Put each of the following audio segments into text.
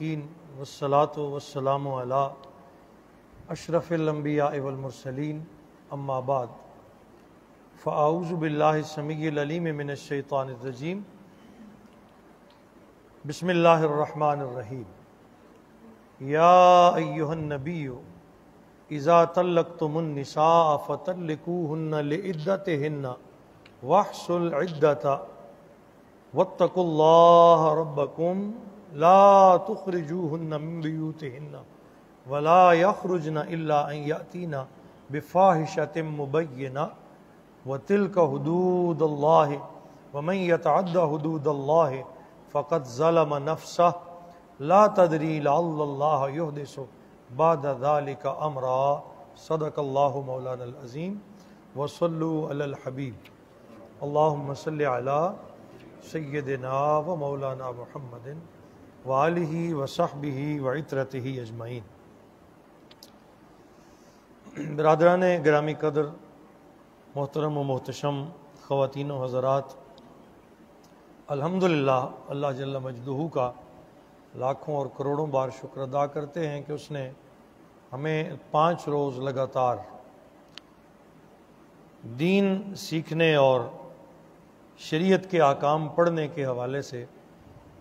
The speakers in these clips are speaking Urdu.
المتقین والصلاة والسلام علی اشرف الانبیاء والمرسلین اما بعد فاعوذ باللہ السمیع العلیم من الشیطان الرجیم بسم اللہ الرحمن الرحیم یا ایہا النبی اذا طلقتم النساء فطلقوہن لعدتہن واحصوا العدة واتقوا اللہ ربکم لا تخرجوہن من بیوتہن ولا یخرجن الا ان یأتین بفاحشۃ مبینہ وتلک حدود اللہ ومن یتعد حدود اللہ فقد ظلم نفسہ لا تدری لعل اللہ یحدث بعد ذلک امرا صدق اللہ مولانا العظیم وصلوا علی الحبیب اللہم صلی علی سیدنا و مولانا محمد وآلہ وصحبہ وعترتہ اجمعین۔ برادران گرامی قدر، محترم و محتشم خواتین و حضرات، الحمدللہ اللہ جل مجدہ کا لاکھوں اور کروڑوں بار شکر ادا کرتے ہیں کہ اس نے ہمیں 5 روز لگاتار دین سیکھنے اور شریعت کے احکام پڑھنے کے حوالے سے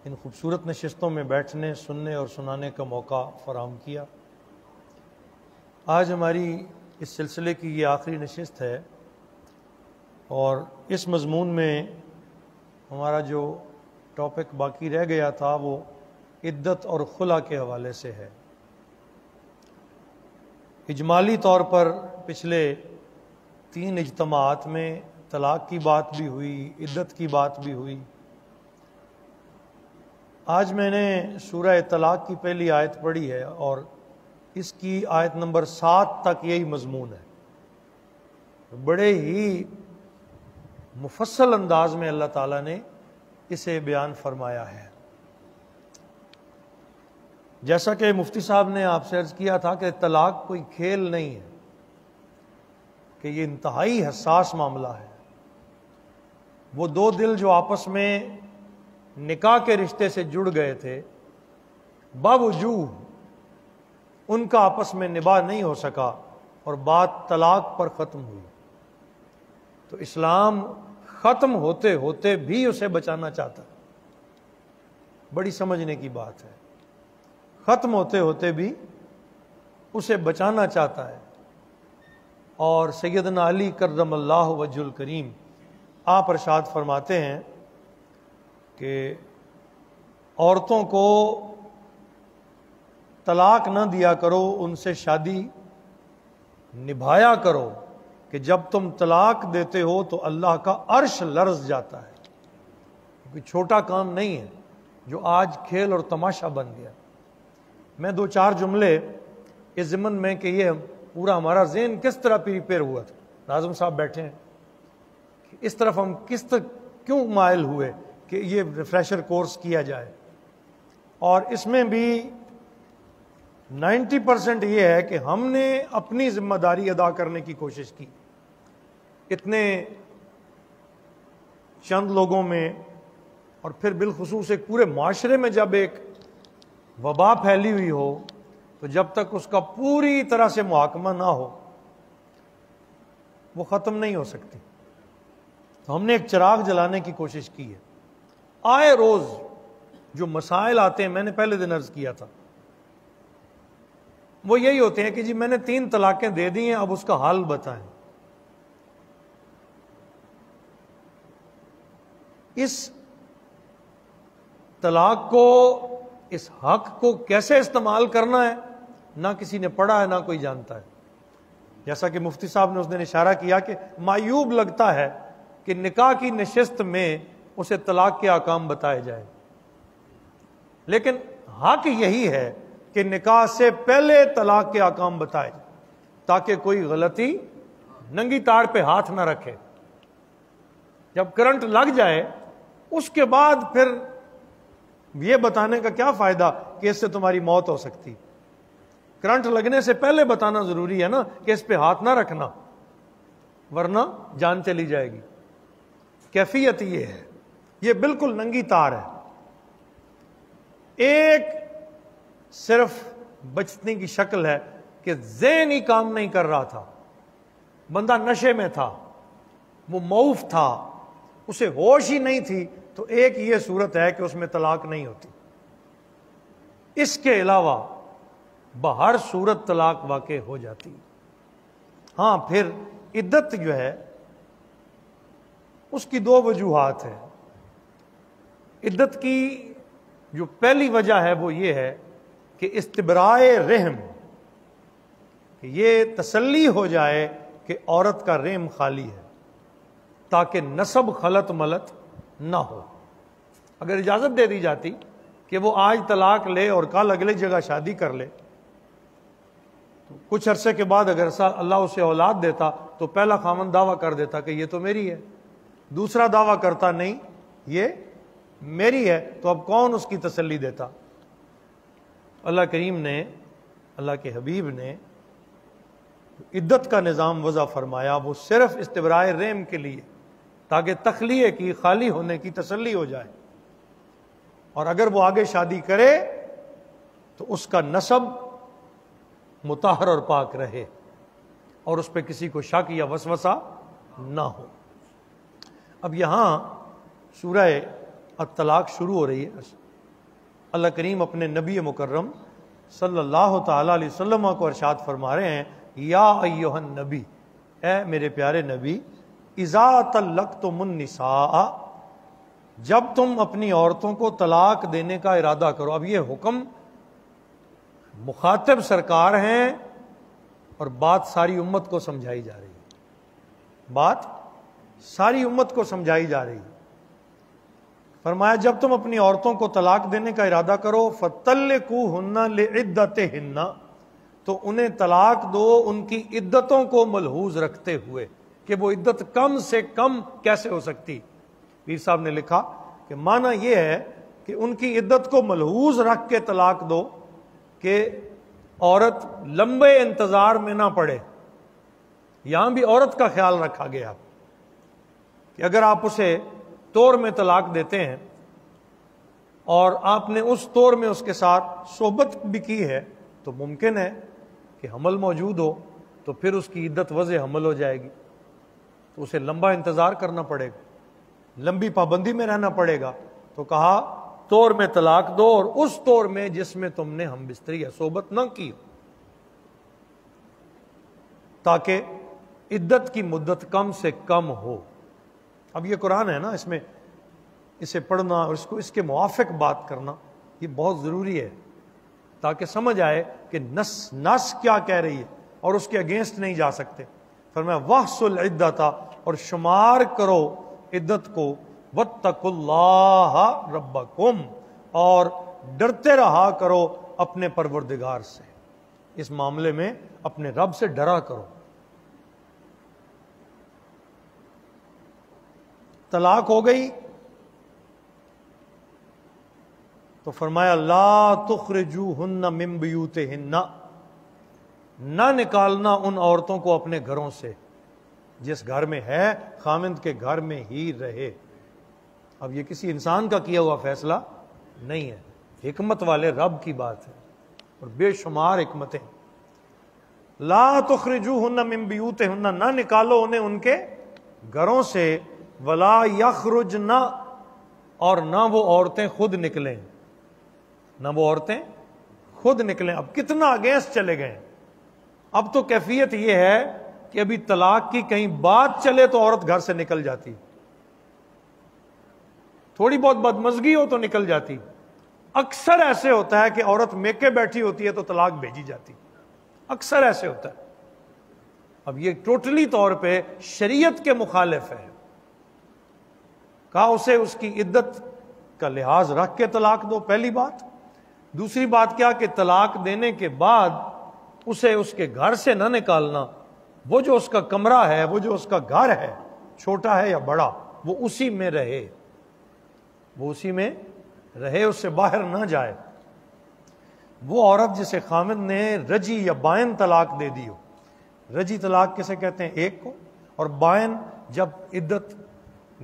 ان خوبصورت نشستوں میں بیٹھنے، سننے اور سنانے کا موقع فراہم کیا۔ آج ہماری اس سلسلے کی یہ آخری نشست ہے اور اس مضمون میں ہمارا جو ٹاپک باقی رہ گیا تھا وہ عدت اور خلا کے حوالے سے ہے۔ اجمالی طور پر پچھلے 3 اجتماعات میں طلاق کی بات بھی ہوئی، عدت کی بات بھی ہوئی۔ آج میں نے سورہ طلاق کی پہلی آیت پڑھی ہے اور اس کی آیت نمبر 7 تک یہی مضمون ہے۔ بڑے ہی مفصل انداز میں اللہ تعالیٰ نے اسے بیان فرمایا ہے۔ جیسا کہ مفتی صاحب نے آپ سے عرض کیا تھا کہ طلاق کوئی کھیل نہیں ہے، کہ یہ انتہائی حساس معاملہ ہے۔ وہ 2 دل جو آپس میں نکاح کے رشتے سے جڑ گئے تھے، باوجود ان کا آپس میں نباہ نہیں ہو سکا اور بات طلاق پر ختم ہوئی، تو اسلام ختم ہوتے ہوتے بھی اسے بچانا چاہتا ہے۔ بڑی سمجھنے کی بات ہے، ختم ہوتے ہوتے بھی اسے بچانا چاہتا ہے۔ اور سیدنا علی کرم اللہ وجہ الکریم آپ ارشاد فرماتے ہیں کہ عورتوں کو طلاق نہ دیا کرو، ان سے شادی نبھایا کرو، کہ جب تم طلاق دیتے ہو تو اللہ کا عرش لرز جاتا ہے۔ کوئی چھوٹا کام نہیں ہے جو آج کھیل اور تماشا بن گیا۔ میں 2-4 جملے اس ضمن میں کہ یہ پورا ہمارا ذہن کس طرح پریپیئر ہوا تھا، ناظم صاحب بیٹھے ہیں، اس طرف ہم کیوں مائل ہوئے کہ یہ ریفریشر کورس کیا جائے، اور اس میں بھی 90% یہ ہے کہ ہم نے اپنی ذمہ داری ادا کرنے کی کوشش کی۔ اتنے چند لوگوں میں اور پھر بالخصوص ایک پورے معاشرے میں جب ایک وبا پھیلی ہوئی ہو تو جب تک اس کا پوری طرح سے محاکمہ نہ ہو وہ ختم نہیں ہو سکتی۔ تو ہم نے ایک چراغ جلانے کی کوشش کی ہے۔ آئے روز جو مسائل آتے ہیں، میں نے پہلے دن عرض کیا تھا، وہ یہی ہوتے ہیں کہ جی میں نے 3 طلاقیں دے دی ہیں، اب اس کا حل بتائیں۔ اس طلاق کو، اس حق کو کیسے استعمال کرنا ہے نہ کسی نے پڑھا ہے نہ کوئی جانتا ہے۔ جیسا کہ مفتی صاحب نے اس دن اشارہ کیا کہ معیوب لگتا ہے کہ نکاح کی نشست میں اسے طلاق کے احکام بتائے جائے، لیکن حق یہی ہے کہ نکاح سے پہلے طلاق کے احکام بتائے جائے تاکہ کوئی غلطی ننگی تار پہ ہاتھ نہ رکھے۔ جب کرنٹ لگ جائے اس کے بعد پھر یہ بتانے کا کیا فائدہ کہ اس سے تمہاری موت ہو سکتی۔ کرنٹ لگنے سے پہلے بتانا ضروری ہے نا کہ اس پہ ہاتھ نہ رکھنا ورنہ جان چلی جائے گی۔ کیفیت یہ ہے، یہ بالکل ننگی تار ہے۔ ایک صرف بچنے کی شکل ہے کہ ذہن ہی کام نہیں کر رہا تھا، بندہ نشے میں تھا، وہ موف تھا، اسے ہوش ہی نہیں تھی، تو ایک یہ صورت ہے کہ اس میں طلاق نہیں ہوتی۔ اس کے علاوہ بہر صورت طلاق واقع ہو جاتی۔ ہاں پھر عدت جو ہے اس کی دو وجوہات ہیں۔ عدت کی جو پہلی وجہ ہے وہ یہ ہے کہ استبراء رحم، کہ یہ تسلی ہو جائے کہ عورت کا رحم خالی ہے، تاکہ نسب خلط ملط نہ ہو۔ اگر اجازت دے دی جاتی کہ وہ آج طلاق لے اور کل اگلی جگہ شادی کر لے، تو کچھ عرصے کے بعد اگر اللہ اسے اولاد دیتا تو پہلا خاوند دعویٰ کر دیتا کہ یہ تو میری ہے، دوسرا دعویٰ کرتا نہیں یہ میری ہے، تو اب کون اس کی تسلی دیتا؟ اللہ کریم نے، اللہ کے حبیب نے عدت کا نظام وضع فرمایا، وہ صرف استبراء رحم کے لیے، تاکہ تخلیے کی، خالی ہونے کی تسلی ہو جائے، اور اگر وہ آگے شادی کرے تو اس کا نسب مطہر اور پاک رہے اور اس پہ کسی کو شک یا وسوسہ نہ ہو۔ اب یہاں سورہ الطلاق شروع ہو رہی ہے۔ اللہ کریم اپنے نبی مکرم صلی اللہ تعالی علیہ وسلم کو ارشاد فرما رہے ہیں، یا ایھا النبی، اے میرے پیارے نبی، اذا طلقتم النساء، جب تم اپنی عورتوں کو طلاق دینے کا ارادہ کرو۔ اب یہ حکم مخاطب سرکار ہیں اور بات ساری امت کو سمجھائی جا رہی ہے، بات ساری امت کو سمجھائی جا رہی ہے۔ فرمایا جب تم اپنی عورتوں کو طلاق دینے کا ارادہ کرو، فطلقوہن لعدتہن، تو انہیں طلاق دو ان کی عدتوں کو ملحوظ رکھتے ہوئے، کہ وہ عدت کم سے کم کیسے ہو سکتی؟ پیر صاحب نے لکھا کہ معنی یہ ہے کہ ان کی عدت کو ملحوظ رکھ کے طلاق دو کہ عورت لمبے انتظار میں نہ پڑے۔ یہاں بھی عورت کا خیال رکھا گیا کہ اگر آپ اسے طور میں طلاق دیتے ہیں اور آپ نے اس طور میں اس کے ساتھ صحبت بھی کی ہے، تو ممکن ہے کہ حمل موجود ہو، تو پھر اس کی عدت وضع حمل ہو جائے گی، تو اسے لمبا انتظار کرنا پڑے گا، لمبی پابندی میں رہنا پڑے گا۔ تو کہا طور میں طلاق دو، اور اس طور میں جس میں تم نے ہم بستری یا صحبت نہ کی، تاکہ عدت کی مدت کم سے کم ہو۔ اب یہ قرآن ہے نا، اس میں اسے پڑھنا اور اس کے موافق بات کرنا یہ بہت ضروری ہے، تاکہ سمجھ آئے کہ نس کیا کہہ رہی ہے اور اس کے اگینسٹ نہیں جا سکتے۔ فرمایا وَاحْصُوا الْعِدَّةَ، اور شمار کرو عدت کو، وَاتَّقُوا اللَّهَ رَبَّكُمْ، اور ڈرتے رہا کرو اپنے پروردگار سے، اس معاملے میں اپنے رب سے ڈرا کرو۔ طلاق ہو گئی تو فرمایا لا تخرجوہن من بیوتہن، نہ نکالنا ان عورتوں کو اپنے گھروں سے، جس گھر میں ہے خامند کے گھر میں ہی رہے۔ اب یہ کسی انسان کا کیا ہوا فیصلہ نہیں ہے، حکمت والے رب کی بات ہے، اور بے شمار حکمتیں۔ لا تخرجوہن من بیوتہن، نہ نکالو انہیں ان کے گھروں سے، ولا یخرجن، اور نہ وہ عورتیں خود نکلیں، نہ وہ عورتیں خود نکلیں۔ اب کتنا اگینسٹ چلے گئے۔ اب تو کیفیت یہ ہے کہ ابھی طلاق کی کہیں بات چلے تو عورت گھر سے نکل جاتی، تھوڑی بہت بدمزگی ہو تو نکل جاتی۔ اکثر ایسے ہوتا ہے کہ عورت میکے بیٹھی ہوتی ہے تو طلاق بھیجی جاتی، اکثر ایسے ہوتا ہے۔ اب یہ ٹوٹلی طور پہ شریعت کے مخالف ہے۔ کہا اسے اس کی عدت کا لحاظ رکھ کے طلاق دو، پہلی بات۔ دوسری بات کیا کہ طلاق دینے کے بعد اسے اس کے گھر سے نہ نکالنا، وہ جو اس کا کمرہ ہے، وہ جو اس کا گھر ہے، چھوٹا ہے یا بڑا، وہ اسی میں رہے، وہ اسی میں رہے، اس سے باہر نہ جائے۔ وہ عورت جسے خامد نے رجی یا بائن طلاق دے دی ہو، رجی طلاق کسے کہتے ہیں؟ ایک کو، اور بائن جب عدت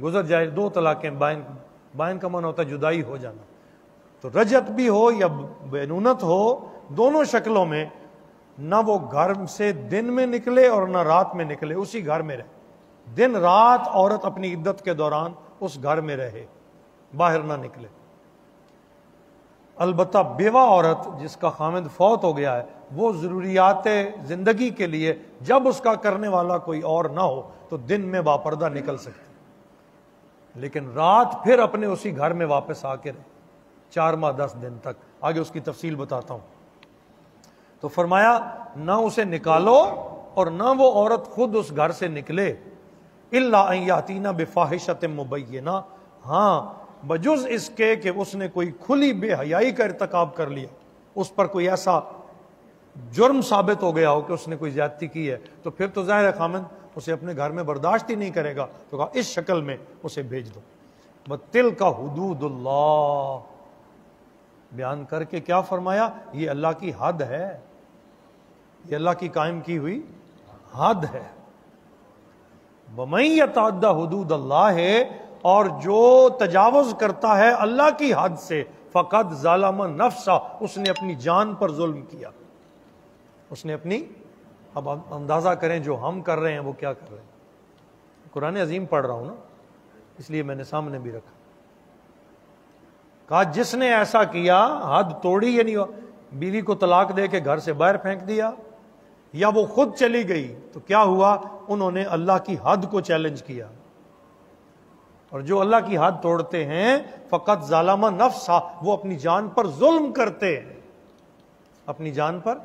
گزر جائے، دو طلاقیں، بائن کا معنی ہوتا ہے جدائی ہو جانا، تو رجت بھی ہو یا بینونت ہو، دونوں شکلوں میں نہ وہ گھر سے دن میں نکلے اور نہ رات میں نکلے، اسی گھر میں رہے. دن رات عورت اپنی عدت کے دوران اس گھر میں رہے، باہر نہ نکلے. البتہ بیوہ عورت جس کا خامند فوت ہو گیا ہے، وہ ضروریات زندگی کے لیے جب اس کا کرنے والا کوئی اور نہ ہو تو دن میں باپردہ نکل سکتی، لیکن رات پھر اپنے اسی گھر میں واپس آ کے رہے 4 ماہ 10 دن تک. آگے اس کی تفصیل بتاتا ہوں. تو فرمایا نہ اسے نکالو اور نہ وہ عورت خود اس گھر سے نکلے، الا ان یاتینا بفاحشۃ مبینہ، ہاں بجز اس کے کہ اس نے کوئی کھلی بے حیائی کا ارتکاب کر لیا، اس پر کوئی ایسا جرم ثابت ہو گیا ہو کہ اس نے کوئی زیادتی کی ہے، تو پھر تو ظاہر ہے خامند اسے اپنے گھر میں برداشت ہی نہیں کرے گا. تو کہا اس شکل میں اسے بھیج دو. وَتِلْكَ حُدُودُ اللَّهِ، بیان کر کے کیا فرمایا؟ یہ اللہ کی حد ہے، یہ اللہ کی قائم کی ہوئی حد ہے. وَمَن يَتَعَدَّ حُدُودَ اللَّهِ، اور جو تجاوز کرتا ہے اللہ کی حد سے، فقد ظلم نفسہ، اس نے اپنی جان پر ظلم کیا. اس نے اپنی، اب اندازہ کریں جو ہم کر رہے ہیں وہ کیا کر رہے ہیں. قرآن عظیم پڑھ رہا ہوں نا، اس لیے میں نے سامنے بھی رکھا. کہا جس نے ایسا کیا، حد توڑی، یعنی بیوی کو طلاق دے کے گھر سے باہر پھینک دیا، یا وہ خود چلی گئی، تو کیا ہوا؟ انہوں نے اللہ کی حد کو چیلنج کیا. اور جو اللہ کی حد توڑتے ہیں فقط ظالم نفسہ، وہ اپنی جان پر ظلم کرتے ہیں، اپنی جان پر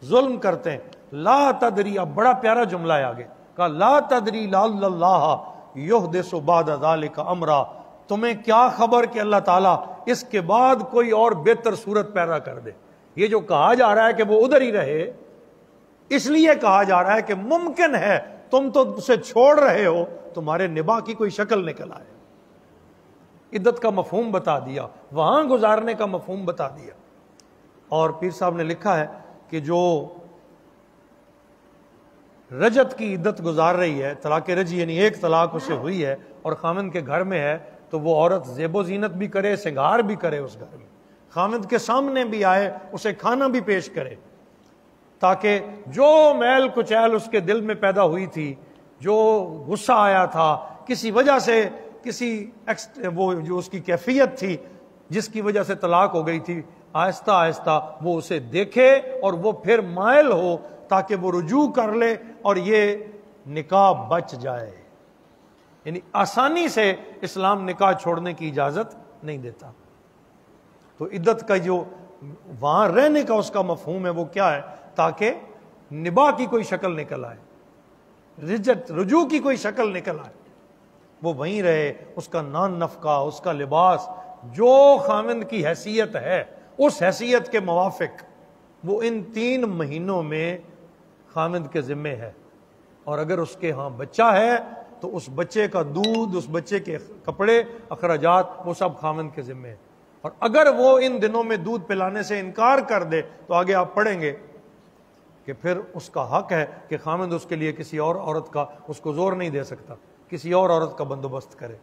ظلم کرتے ہیں. لا تدری، اب بڑا پیارا جملہ ہے آگے، کہا لا تدری لعل اللہ یحدث بعد ذلک امرا، تمہیں کیا خبر کہ اللہ تعالیٰ اس کے بعد کوئی اور بہتر صورت پیدا کر دے. یہ جو کہا جا رہا ہے کہ وہ ادھر ہی رہے، اس لیے کہا جا رہا ہے کہ ممکن ہے تم تو اسے چھوڑ رہے ہو، تمہارے نباہ کی کوئی شکل نکل آئے. عدت کا مفہوم بتا دیا، وہاں گزارنے کا مفہوم بتا دیا. اور پیر صاحب نے لکھا ہے کہ جو رجت کی عدت گزار رہی ہے، طلاق رجی یعنی ایک طلاق اسے ہوئی ہے اور خامند کے گھر میں ہے، تو وہ عورت زیب و زینت بھی کرے، سنگار بھی کرے اس گھر میں، خامند کے سامنے بھی آئے، اسے کھانا بھی پیش کرے، تاکہ جو میل کچیل اس کے دل میں پیدا ہوئی تھی، جو غصہ آیا تھا کسی وجہ سے، کسی وہ جو اس کی کیفیت تھی جس کی وجہ سے طلاق ہو گئی تھی، آہستہ آہستہ وہ اسے دیکھے اور وہ پھر مائل ہو، تاکہ وہ رجوع کر لے اور یہ نکاح بچ جائے. یعنی آسانی سے اسلام نکاح چھوڑنے کی اجازت نہیں دیتا. تو عدت کا جو وہاں رہنے کا اس کا مفہوم ہے وہ کیا ہے؟ تاکہ نباہ کی کوئی شکل نکل آئے، رجوع کی کوئی شکل نکل آئے، وہ وہیں رہے، اس کا نان نفقہ، اس کا لباس، جو خامند کی حیثیت ہے اس حیثیت کے موافق وہ ان 3 مہینوں میں خامند کے ذمے ہے. اور اگر اس کے ہاں بچہ ہے تو اس بچے کا دودھ، اس بچے کے کپڑے، اخراجات، وہ سب خامند کے ذمے ہے. اور اگر وہ ان دنوں میں دودھ پلانے سے انکار کر دے تو آگے آپ پڑھیں گے کہ پھر اس کا حق ہے کہ خامند اس کے لیے کسی اور عورت کا، اس کو زور نہیں دے سکتا، کسی اور عورت کا بندوبست کرے،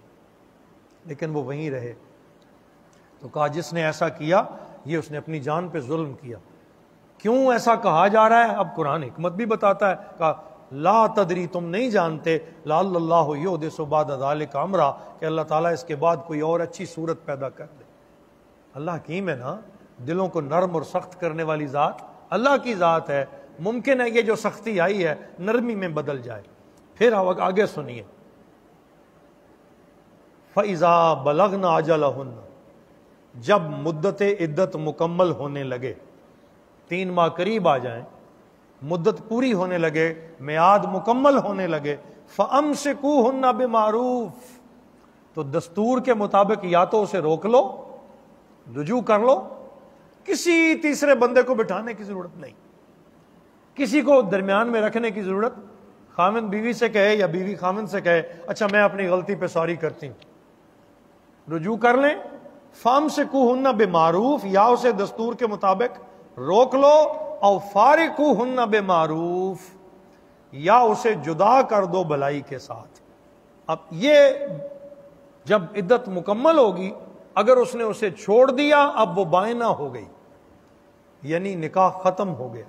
لیکن وہ وہیں رہے. تو کہا جس نے ایسا کیا یہ اس نے اپنی جان پہ ظلم کیا. کیوں ایسا کہا جا رہا ہے؟ اب قرآن حکمت بھی بتاتا ہے. کہا لا تدری، تم نہیں جانتے، لعل اللہ یحدث بعد ذلک امرا، کہ اللہ تعالیٰ اس کے بعد کوئی اور اچھی صورت پیدا کر دے. اللہ حکیم ہے نا، دلوں کو نرم اور سخت کرنے والی ذات اللہ کی ذات ہے. ممکن ہے یہ جو سختی آئی ہے نرمی میں بدل جائے. پھر آگے سنیے، فَإِذَا بَلَغْنَ أَجَلَهُنَّ، جب مدت عدت مکمل ہونے لگے، 3 ماہ قریب آ جائیں، مدت پوری ہونے لگے، میعاد مکمل ہونے لگے، فَأَمْسِكُوهُنَّ بِمَعْرُوفٍ، تو دستور کے مطابق یا تو اسے روک لو، رجوع کر لو، کسی تیسرے بندے کو بٹھانے کی ضرورت نہیں، کسی کو درمیان میں رکھنے کی ضرورت، خامند بیوی سے کہے یا بیوی خامند سے کہے اچھا میں اپنی غلطی پہ سوری کرتی ہوں، رجوع کر لیں. فَأَمْسِكُوهُنَّ بِمَعْرُوفٍ، یا اسے دستور کے مطابق روک لو، او فارقوهن بمعروف، یا اسے جدا کر دو بھلائی کے ساتھ. اب یہ جب عدت مکمل ہوگی اگر اس نے اسے چھوڑ دیا اب وہ بائنا ہو گئی، یعنی نکاح ختم ہو گیا۔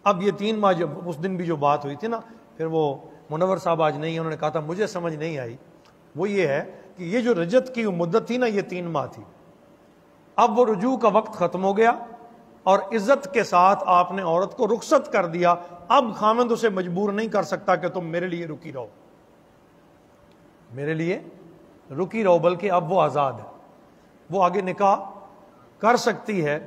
اب یہ 3 ماہ جب اس دن بھی جو بات ہوئی تھی نا، پھر وہ منور صاحب آج نہیں، انہوں نے کہا تھا مجھے سمجھ نہیں آئی، وہ یہ ہے کہ یہ جو رجت کی مدت تھی نا یہ 3 ماہ تھی، اب وہ رجوع کا وقت ختم ہو گیا اور عزت کے ساتھ آپ نے عورت کو رخصت کر دیا۔ اب خاوند اسے مجبور نہیں کر سکتا کہ تم میرے لیے رکی رہو، میرے لیے رکی رہو، بلکہ اب وہ آزاد ہے، وہ آگے نکاح کر سکتی ہے۔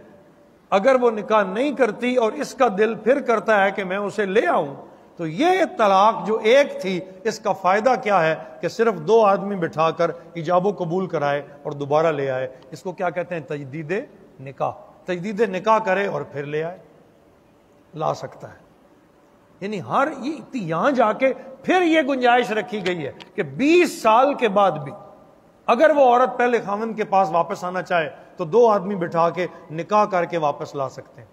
اگر وہ نکاح نہیں کرتی اور اس کا دل پھر کرتا ہے کہ میں اسے لے آؤں، تو یہ طلاق جو ایک تھی اس کا فائدہ کیا ہے کہ صرف 2 آدمی بٹھا کر ایجاب و قبول کرائے اور دوبارہ لے آئے۔ اس کو کیا کہتے ہیں؟ تجدید نکاح۔ تجدید نکاح کرے اور پھر لے آئے، لا سکتا ہے۔ یعنی یہاں جا کے پھر یہ گنجائش رکھی گئی ہے کہ 20 سال کے بعد بھی اگر وہ عورت پہلے خاوند کے پاس واپس آنا چاہے تو 2 آدمی بٹھا کے نکاح کر کے واپس لا سکتے ہیں۔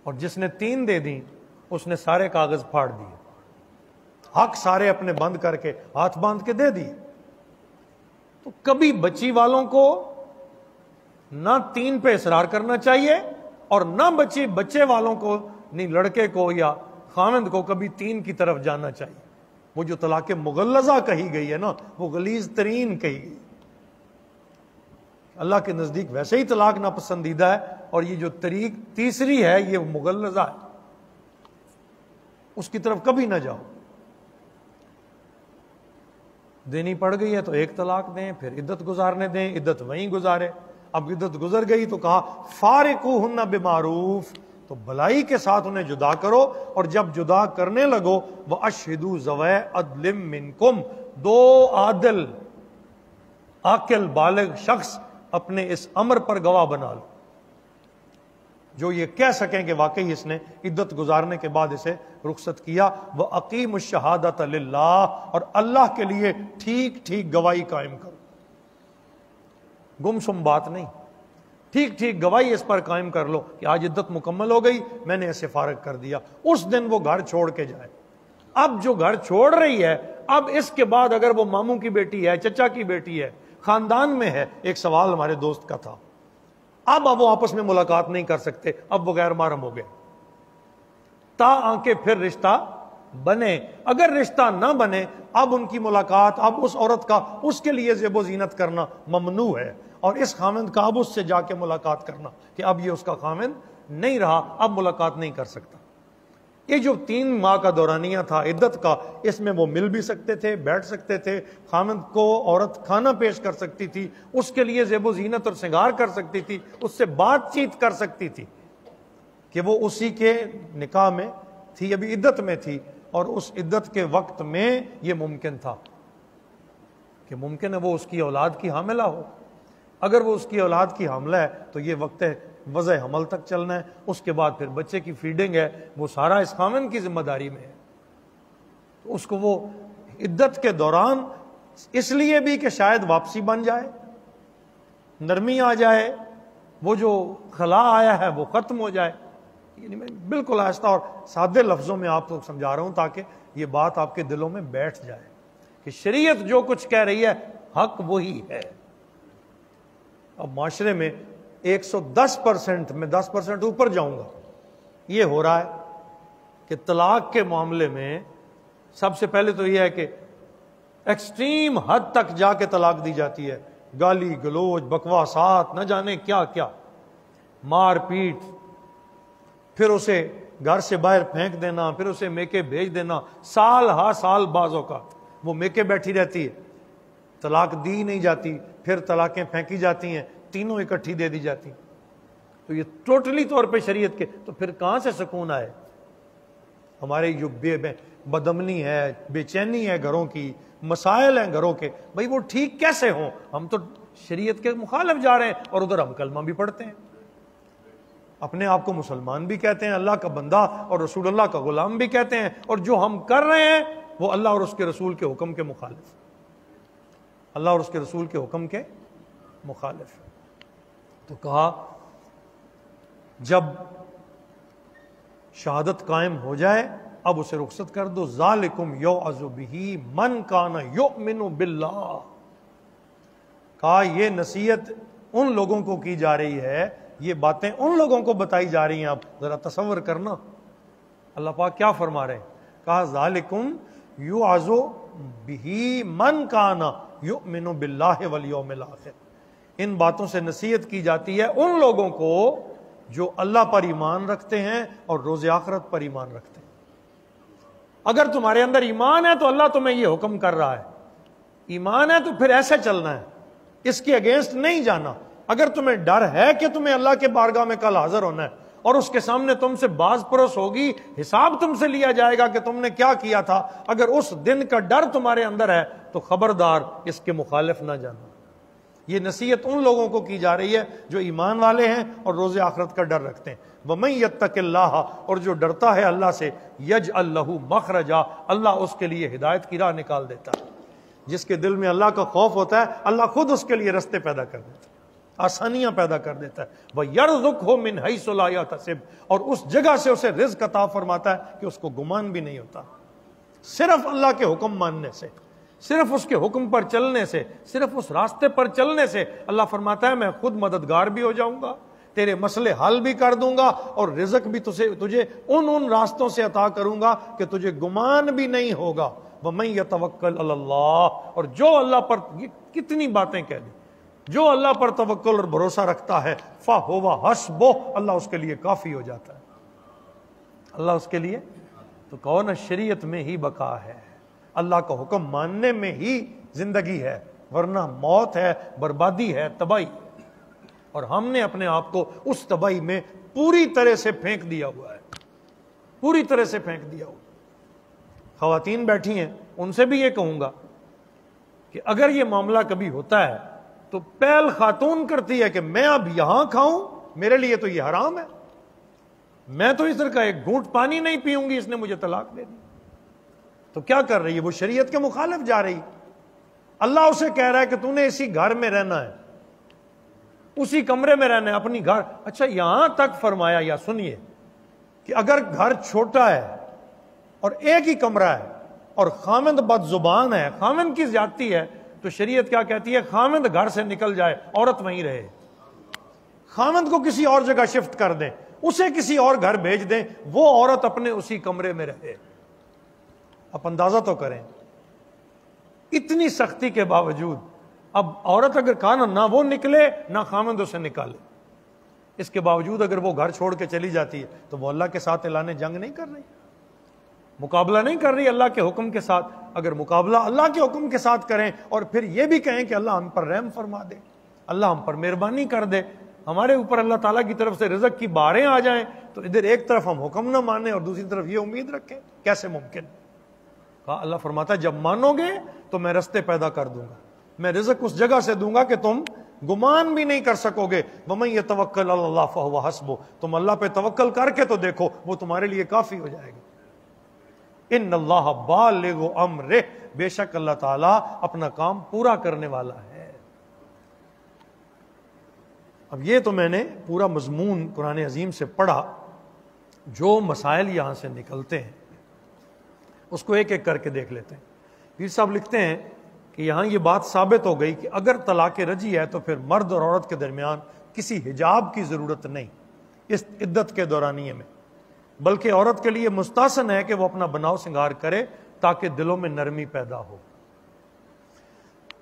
اور جس نے 3 دے دیں اس نے سارے کاغذ پھاڑ دیے، حق سارے اپنے بند کر کے ہاتھ باندھ کے دے دیے۔ تو کبھی بچی والوں کو نہ 3 پہ اصرار کرنا چاہیے اور نہ بچے والوں کو، نہیں لڑکے کو یا خاوند کو کبھی 3 کی طرف جانا چاہیے۔ وہ جو طلاق مغلظہ کہی گئی ہے نا، وہ غلیظ ترین کہی گئی۔ اللہ کے نزدیک ویسے ہی طلاق ناپسندیدہ ہے، اور یہ جو تیسری ہے یہ مغلظہ ہے، اس کی طرف کبھی نہ جاؤ۔ دینی پڑ گئی ہے تو 1 طلاق دیں، پھر عدت گزارنے دیں، عدت وہیں گزارے۔ اب عدت گزر گئی تو کہا فارقوہن بمعروف، تو بھلائی کے ساتھ انہیں جدا کرو، اور جب جدا کرنے لگو وَأَشْهِدُوا ذَوَيْ عَدْلٍ مِّنْكُمْ، 2 عادل عاقل بالغ شخص اپنے اس امر پر گواہ بنا لو، جو یہ کہہ سکیں کہ واقعی اس نے عدت گزارنے کے بعد اسے رخصت کیا۔ وَأَقِيمُوا الشَّهَادَةَ لِلَّهِ، اور اللہ کے لیے ٹھیک ٹھیک گواہی قائم کرو، گمسم بات نہیں، ٹھیک ٹھیک گواہی اس پر قائم کر لو کہ آج عدت مکمل ہو گئی، میں نے اسے فارغ کر دیا۔ اس دن وہ گھر چھوڑ کے جائے۔ اب جو گھر چھوڑ رہی ہے، اب اس کے بعد اگر وہ ماموں کی بیٹی ہے، چچا کی بیٹی ہے، خاندان میں ہے، ایک سوال ہمارے دوست کا تھا، اب وہ آپس میں ملاقات نہیں کر سکتے، اب وہ غیر محرم ہو گئے، تا آنکہ پھر رشتہ بنے۔ اگر رشتہ نہ بنے اب ان کی ملاقات، اب اس عورت کا اس کے لیے زیب و زینت کرنا ممنوع ہے، اور اس خاوند کا اب اس سے جا کے ملاقات کرنا کہ اب یہ اس کا خاوند نہیں رہا، اب ملاقات نہیں کر سکتا۔ یہ جو 3 ماہ کا دورانیہ تھا عدت کا، اس میں وہ مل بھی سکتے تھے، بیٹھ سکتے تھے، خاوند کو عورت کھانا پیش کر سکتی تھی، اس کے لیے زیب و زینت اور سنگار کر سکتی تھی، اس سے بات چیت کر سکتی تھی کہ وہ اسی کے نکاح میں تھی، ابھی عدت میں تھی، اور اس عدت کے وقت میں یہ ممکن تھا کہ ممکن ہے وہ اس کی اولاد کی حاملہ ہو۔ اگر وہ اس کی اولاد کی حاملہ ہے تو یہ وقت وضع حمل تک چلنا ہے، اس کے بعد پھر بچے کی فیڈنگ ہے، وہ سارا اس خاوند کی ذمہ داری میں ہے۔ تو اس کو وہ عدت کے دوران اس لیے بھی کہ شاید واپسی بن جائے، نرمی آ جائے، وہ جو خلا آیا ہے وہ ختم ہو جائے۔ یعنی میں بالکل آہستہ اور سادے لفظوں میں آپ کو سمجھا رہا ہوں تاکہ یہ بات آپ کے دلوں میں بیٹھ جائے کہ شریعت جو کچھ کہہ رہی ہے حق وہی ہے۔ اب معاشرے میں 110%، میں 10% اوپر جاؤں گا، یہ ہو رہا ہے کہ طلاق کے معاملے میں سب سے پہلے تو یہ ہے کہ ایکسٹریم حد تک جا کے طلاق دی جاتی ہے، گالی گلوچ، بکواسات، نہ جانے کیا کیا، مار پیٹ، پھر اسے گھر سے باہر پھینک دینا، پھر اسے میکے بھیج دینا، سال ہا سال بعض اوقات وہ میکے بیٹھی رہتی ہے، طلاق دی نہیں جاتی، پھر طلاقیں پھینکی جاتی ہیں، تینوں اکٹھی دے دی جاتی ہیں۔ تو یہ ٹوٹلی طور پہ شریعت کے، تو پھر کہاں سے سکون آئے؟ ہمارے جو بدامنی ہے، بے چینی ہے گھروں کی، مسائل ہیں گھروں کے، بھائی وہ ٹھیک کیسے ہوں؟ ہم تو شریعت کے مخالف جا رہے ہیں، اور ادھر ہم کلمہ بھی پڑھتے ہیں، اپنے آپ کو مسلمان بھی کہتے ہیں، اللہ کا بندہ اور رسول اللہ کا غلام بھی کہتے ہیں، اور جو ہم کر رہے ہیں وہ اللہ اور اس کے رسول کے حکم کے مخالف، اللہ اور اس کے رسول کے حکم کے مخالف۔ تو کہا جب شہادت قائم ہو جائے اب اسے رخصت کر دو، ذالکم یوعظ بہ من کان یؤمن باللہ، کہا یہ نصیحت ان لوگوں کو کی جا رہی ہے، یہ باتیں ان لوگوں کو بتائی جا رہی ہیں. آپ ذرا تصور کرنا اللہ پاک کیا فرما رہے ہیں. کہا ذالکم یوعظ بہ من کان یؤمن باللہ والیوم الآخر، ان باتوں سے نصیحت کی جاتی ہے ان لوگوں کو جو اللہ پر ایمان رکھتے ہیں اور روز آخرت پر ایمان رکھتے ہیں. اگر تمہارے اندر ایمان ہے تو اللہ تمہیں یہ حکم کر رہا ہے، ایمان ہے تو پھر ایسے چلنا ہے، اس کے اگینسٹ نہیں جانا. اگر تمہیں ڈر ہے کہ تمہیں اللہ کے بارگاہ میں کل حاضر ہونا ہے اور اس کے سامنے تم سے باز پرس ہوگی، حساب تم سے لیا جائے گا کہ تم نے کیا کیا تھا، اگر اس دن کا ڈر تمہارے اندر ہے تو خبردار اس کے مخالف نہ جانا. یہ نصیحت ان لوگوں کو کی جا رہی ہے جو ایمان والے ہیں اور روز آخرت کا ڈر رکھتے ہیں. وَمَن يَتَّقِ اللَّهَ، اور جو ڈرتا ہے اللہ سے، يَجْعَلْ لَهُ مَخْرَجًا، اللہ اس کے لیے ہدایت کی راہ نکال دیتا ہے. جس کے دل میں اللہ کا خوف ہوتا ہے اللہ خود اس کے لیے رستے پیدا کر دیتا ہے، آسانیاں پیدا کر دیتا ہے. وَيَرْزُقْهُ مِنْ حَيْثُ لَا يَحْتَسِبُ، اور اس جگہ سے اسے رزق عطا فرماتا ہے کہ اس کو گمان بھی نہیں ہوتا. صرف اللہ کے حکم ماننے سے، صرف اس کے حکم پر چلنے سے، صرف اس راستے پر چلنے سے اللہ فرماتا ہے میں خود مددگار بھی ہو جاؤں گا، تیرے مسئلے حل بھی کر دوں گا، اور رزق بھی تجھے ان راستوں سے عطا کروں گا کہ تجھے گمان بھی نہیں ہوگا. وَمَن يَتَوَكَّلْ عَلَى اللَّهِ، اور جو اللہ پر، یہ کتنی باتیں کہہ دی، جو اللہ پر توکل اور بھروسہ رکھتا ہے فَهُوَ حَسْبُهُ، اللہ اس کے لیے کافی ہو جاتا ہے. اللہ اس کے لیے تو کون شریعت میں ہی بقا ہے، اللہ کا حکم ماننے میں ہی زندگی ہے، ورنہ موت ہے، بربادی ہے، تباہی. اور ہم نے اپنے آپ کو اس تباہی میں پوری طرح سے پھینک دیا ہوا ہے، پوری طرح سے پھینک دیا ہوا. خواتین بیٹھی ہیں، ان سے بھی یہ کہوں گا کہ اگر یہ معاملہ کبھی ہوتا ہے تو پہل خاتون کرتی ہے کہ میں اب یہاں کھاؤں، میرے لیے تو یہ حرام ہے، میں تو اس طرح کا ایک گھونٹ پانی نہیں پیوں گی، اس نے مجھے طلاق دے دی. تو کیا کر رہی ہے وہ؟ شریعت کے مخالف جا رہی. اللہ اسے کہہ رہا ہے کہ تو نے اسی گھر میں رہنا ہے، اسی کمرے میں رہنا ہے، اپنی گھر. اچھا یہاں تک فرمایا، یا سنیے، کہ اگر گھر چھوٹا ہے اور ایک ہی کمرہ ہے اور خامند بد زبان ہے، خامند کی زیادتی ہے، تو شریعت کیا کہتی ہے؟ خامند گھر سے نکل جائے، عورت وہیں رہے. خامند کو کسی اور جگہ شفٹ کر دیں، اسے کسی اور گھر بھیج دیں، وہ عورت اپنے اسی کمرے میں رہے. آپ اندازہ تو کریں، اتنی سختی کے باوجود اب عورت اگر کہا نہ وہ نکلے نہ خامند اسے نکالے، اس کے باوجود اگر وہ گھر چھوڑ کے چلی جاتی ہے تو وہ اللہ کے ساتھ اعلان جنگ نہیں کر رہی، مقابلہ نہیں کر رہی اللہ کے حکم کے ساتھ. اگر مقابلہ اللہ کے حکم کے ساتھ کریں اور پھر یہ بھی کہیں کہ اللہ ہم پر رحم فرما دے، اللہ ہم پر مہربانی کر دے، ہمارے اوپر اللہ تعالیٰ کی طرف سے رزق کی باریں آ جائیں، تو ادھر ایک طرف ہم حکم نہ مانیں اور دوسری طرف یہ امید رکھیں، کیسے ممکن؟ کہا اللہ فرماتا ہے جب مانو گے تو میں رستے پیدا کر دوں گا، میں رزق اس جگہ سے دوں گا کہ تم گمان بھی نہیں کر سکو گے. وَمَن يَتَوَكَّلْ عَلَى اللَّهِ فَهُوَ حَسْبُهُ، تم اللہ پہ توکل کر کے تو دیکھو، وہ تمہارے لیے کافی ہو جائے گا. ان اللہ بالغ امرہ، بے شک اللہ تعالیٰ اپنا کام پورا کرنے والا ہے. اب یہ تو میں نے پورا مضمون قرآن عظیم سے پڑھا، جو مسائل یہاں سے نکلتے ہیں اس کو ایک ایک کر کے دیکھ لیتے ہیں. پیر صاحب لکھتے ہیں کہ یہاں یہ بات ثابت ہو گئی کہ اگر طلاق رجعی ہے تو پھر مرد اور عورت کے درمیان کسی حجاب کی ضرورت نہیں اس عدت کے دورانیے میں، بلکہ عورت کے لیے مستحسن ہے کہ وہ اپنا بناؤ سنگار کرے تاکہ دلوں میں نرمی پیدا ہو.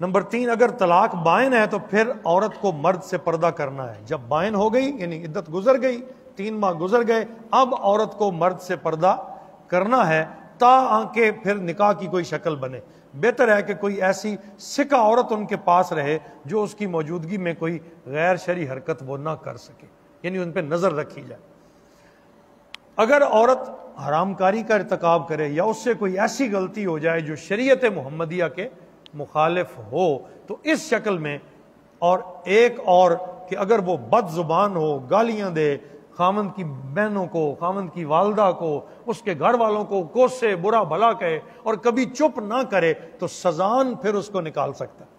نمبر 3، اگر طلاق بائن ہے تو پھر عورت کو مرد سے پردہ کرنا ہے. جب بائن ہو گئی یعنی عدت گزر گئی، 3 ماہ گزر گئے، اب عورت کو مرد سے پردہ کرنا ہے تاکہ پھر نکاح کی کوئی شکل بنے. بہتر ہے کہ کوئی ایسی سکہ عورت ان کے پاس رہے جو اس کی موجودگی میں کوئی غیر شرعی حرکت وہ نہ کر سکے، یعنی ان پہ نظر رکھی جائے. اگر عورت حرام کاری کا ارتکاب کرے یا اس سے کوئی ایسی غلطی ہو جائے جو شریعت محمدیہ کے مخالف ہو تو اس شکل میں، اور ایک اور کہ اگر وہ بد زبان ہو، گالیاں دے خامند کی بہنوں کو، خامند کی والدہ کو، اس کے گھر والوں کو کوسے، برا بھلا کہے اور کبھی چپ نہ کرے، تو سزان پھر اس کو نکال سکتا ہے،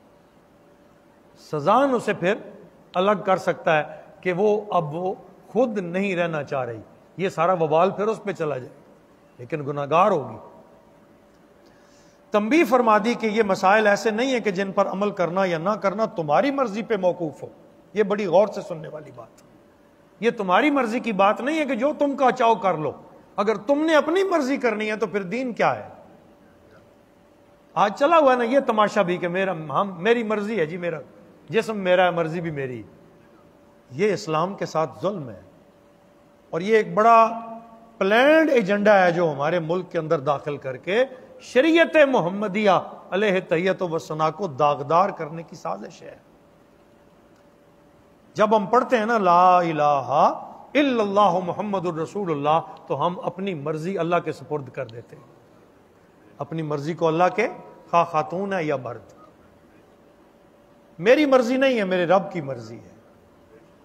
سزان اسے پھر الگ کر سکتا ہے کہ وہ خود نہیں رہنا چاہ رہی، یہ سارا وبال پھر اس پہ چلا جائے، لیکن گناہگار ہوگی. تنبیہ فرما دی کہ یہ مسائل ایسے نہیں ہیں کہ جن پر عمل کرنا یا نہ کرنا تمہاری مرضی پہ موقوف ہو. یہ بڑی غور سے سننے والی بات. یہ تمہاری مرضی کی بات نہیں ہے کہ جو تم کا چاہو کر لو. اگر تم نے اپنی مرضی کرنی ہے تو پھر دین کیا ہے؟ آج چلا ہوا ہے نا یہ تماشا بھی کہ میری مرضی ہے جی، میرا جسم میرا ہے، مرضی بھی میری. یہ اسلام کے ساتھ ظلم ہے، اور یہ ایک بڑا پلانڈ ایجنڈا ہے جو ہمارے ملک کے اندر داخل کر کے شریعت محمدیہ علیہ تحیت و ثنا کو داغدار کرنے کی سازش ہے. جب ہم پڑھتے ہیں نا لا الہ الا اللہ محمد الرسول اللہ، تو ہم اپنی مرضی اللہ کے سپرد کر دیتے ہیں. اپنی مرضی کو اللہ کے، خواہ خاتون ہے یا مرد. میری مرضی نہیں ہے، میرے رب کی مرضی ہے،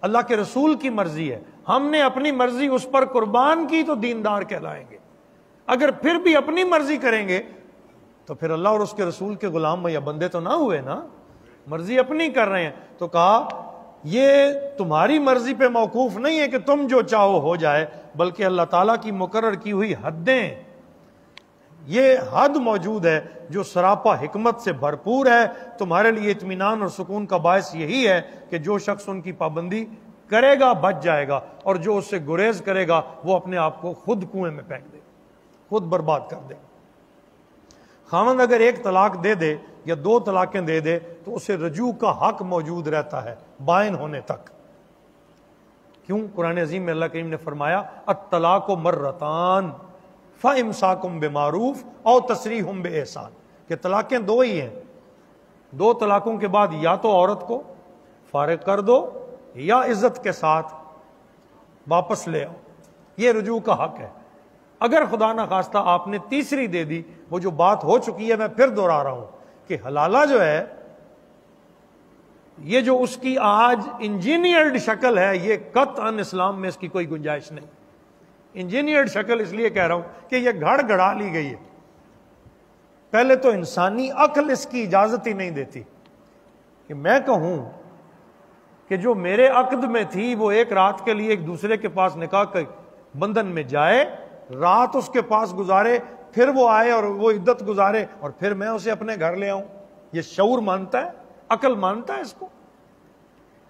اللہ کے رسول کی مرضی ہے. ہم نے اپنی مرضی اس پر قربان کی تو دیندار کہلائیں گے. اگر پھر بھی اپنی مرضی کریں گے تو پھر اللہ اور اس کے رسول کے غلام یا بندے تو نہ ہوئے نا. مرضی اپنی کر رہے ہیں. تو کہا یہ تمہاری مرضی پہ موقوف نہیں ہے کہ تم جو چاہو ہو جائے، بلکہ اللہ تعالیٰ کی مقرر کی ہوئی حدیں، یہ حد موجود ہے جو سراپا حکمت سے بھرپور ہے. تمہارے لیے اطمینان اور سکون کا باعث یہی ہے کہ جو شخص ان کی پابندی کرے گا بچ جائے گا، اور جو اس سے گریز کرے گا وہ اپنے آپ کو خود کنویں میں پھینک دے گا، خود برباد کر دے گا. خاوند اگر ایک طلاق دے دے یا 2 طلاقیں دے دے تو اسے رجوع کا حق موجود رہتا ہے بائن ہونے تک. کیوں؟ قرآن عظیم میں اللہ کریم نے فرمایا الطلاق مرتان فامساکم بمعروف او تسریح باحسان، کہ طلاقیں 2 ہی ہیں. 2 طلاقوں کے بعد یا تو عورت کو فارغ کر دو یا عزت کے ساتھ واپس لے آؤ. یہ رجوع کا حق ہے. اگر خدا نہ خواستہ آپ نے تیسری دے دی، وہ جو بات ہو چکی ہے میں پھر دوہرا رہا ہوں کہ حلالہ جو ہے یہ جو اس کی آج انجینئرڈ شکل ہے، یہ قطعاً اسلام میں اس کی کوئی گنجائش نہیں. انجینئرڈ شکل اس لیے کہہ رہا ہوں کہ یہ گھڑا لی گئی ہے. پہلے تو انسانی عقل اس کی اجازت ہی نہیں دیتی کہ میں کہوں کہ جو میرے عقد میں تھی وہ ایک رات کے لیے ایک دوسرے کے پاس نکاح کے بندھن میں جائے، رات اس کے پاس گزارے، پھر وہ آئے اور وہ عدت گزارے، اور پھر میں اسے اپنے گھر لے آؤں. یہ شعور مانتا ہے؟ عقل مانتا ہے اس کو؟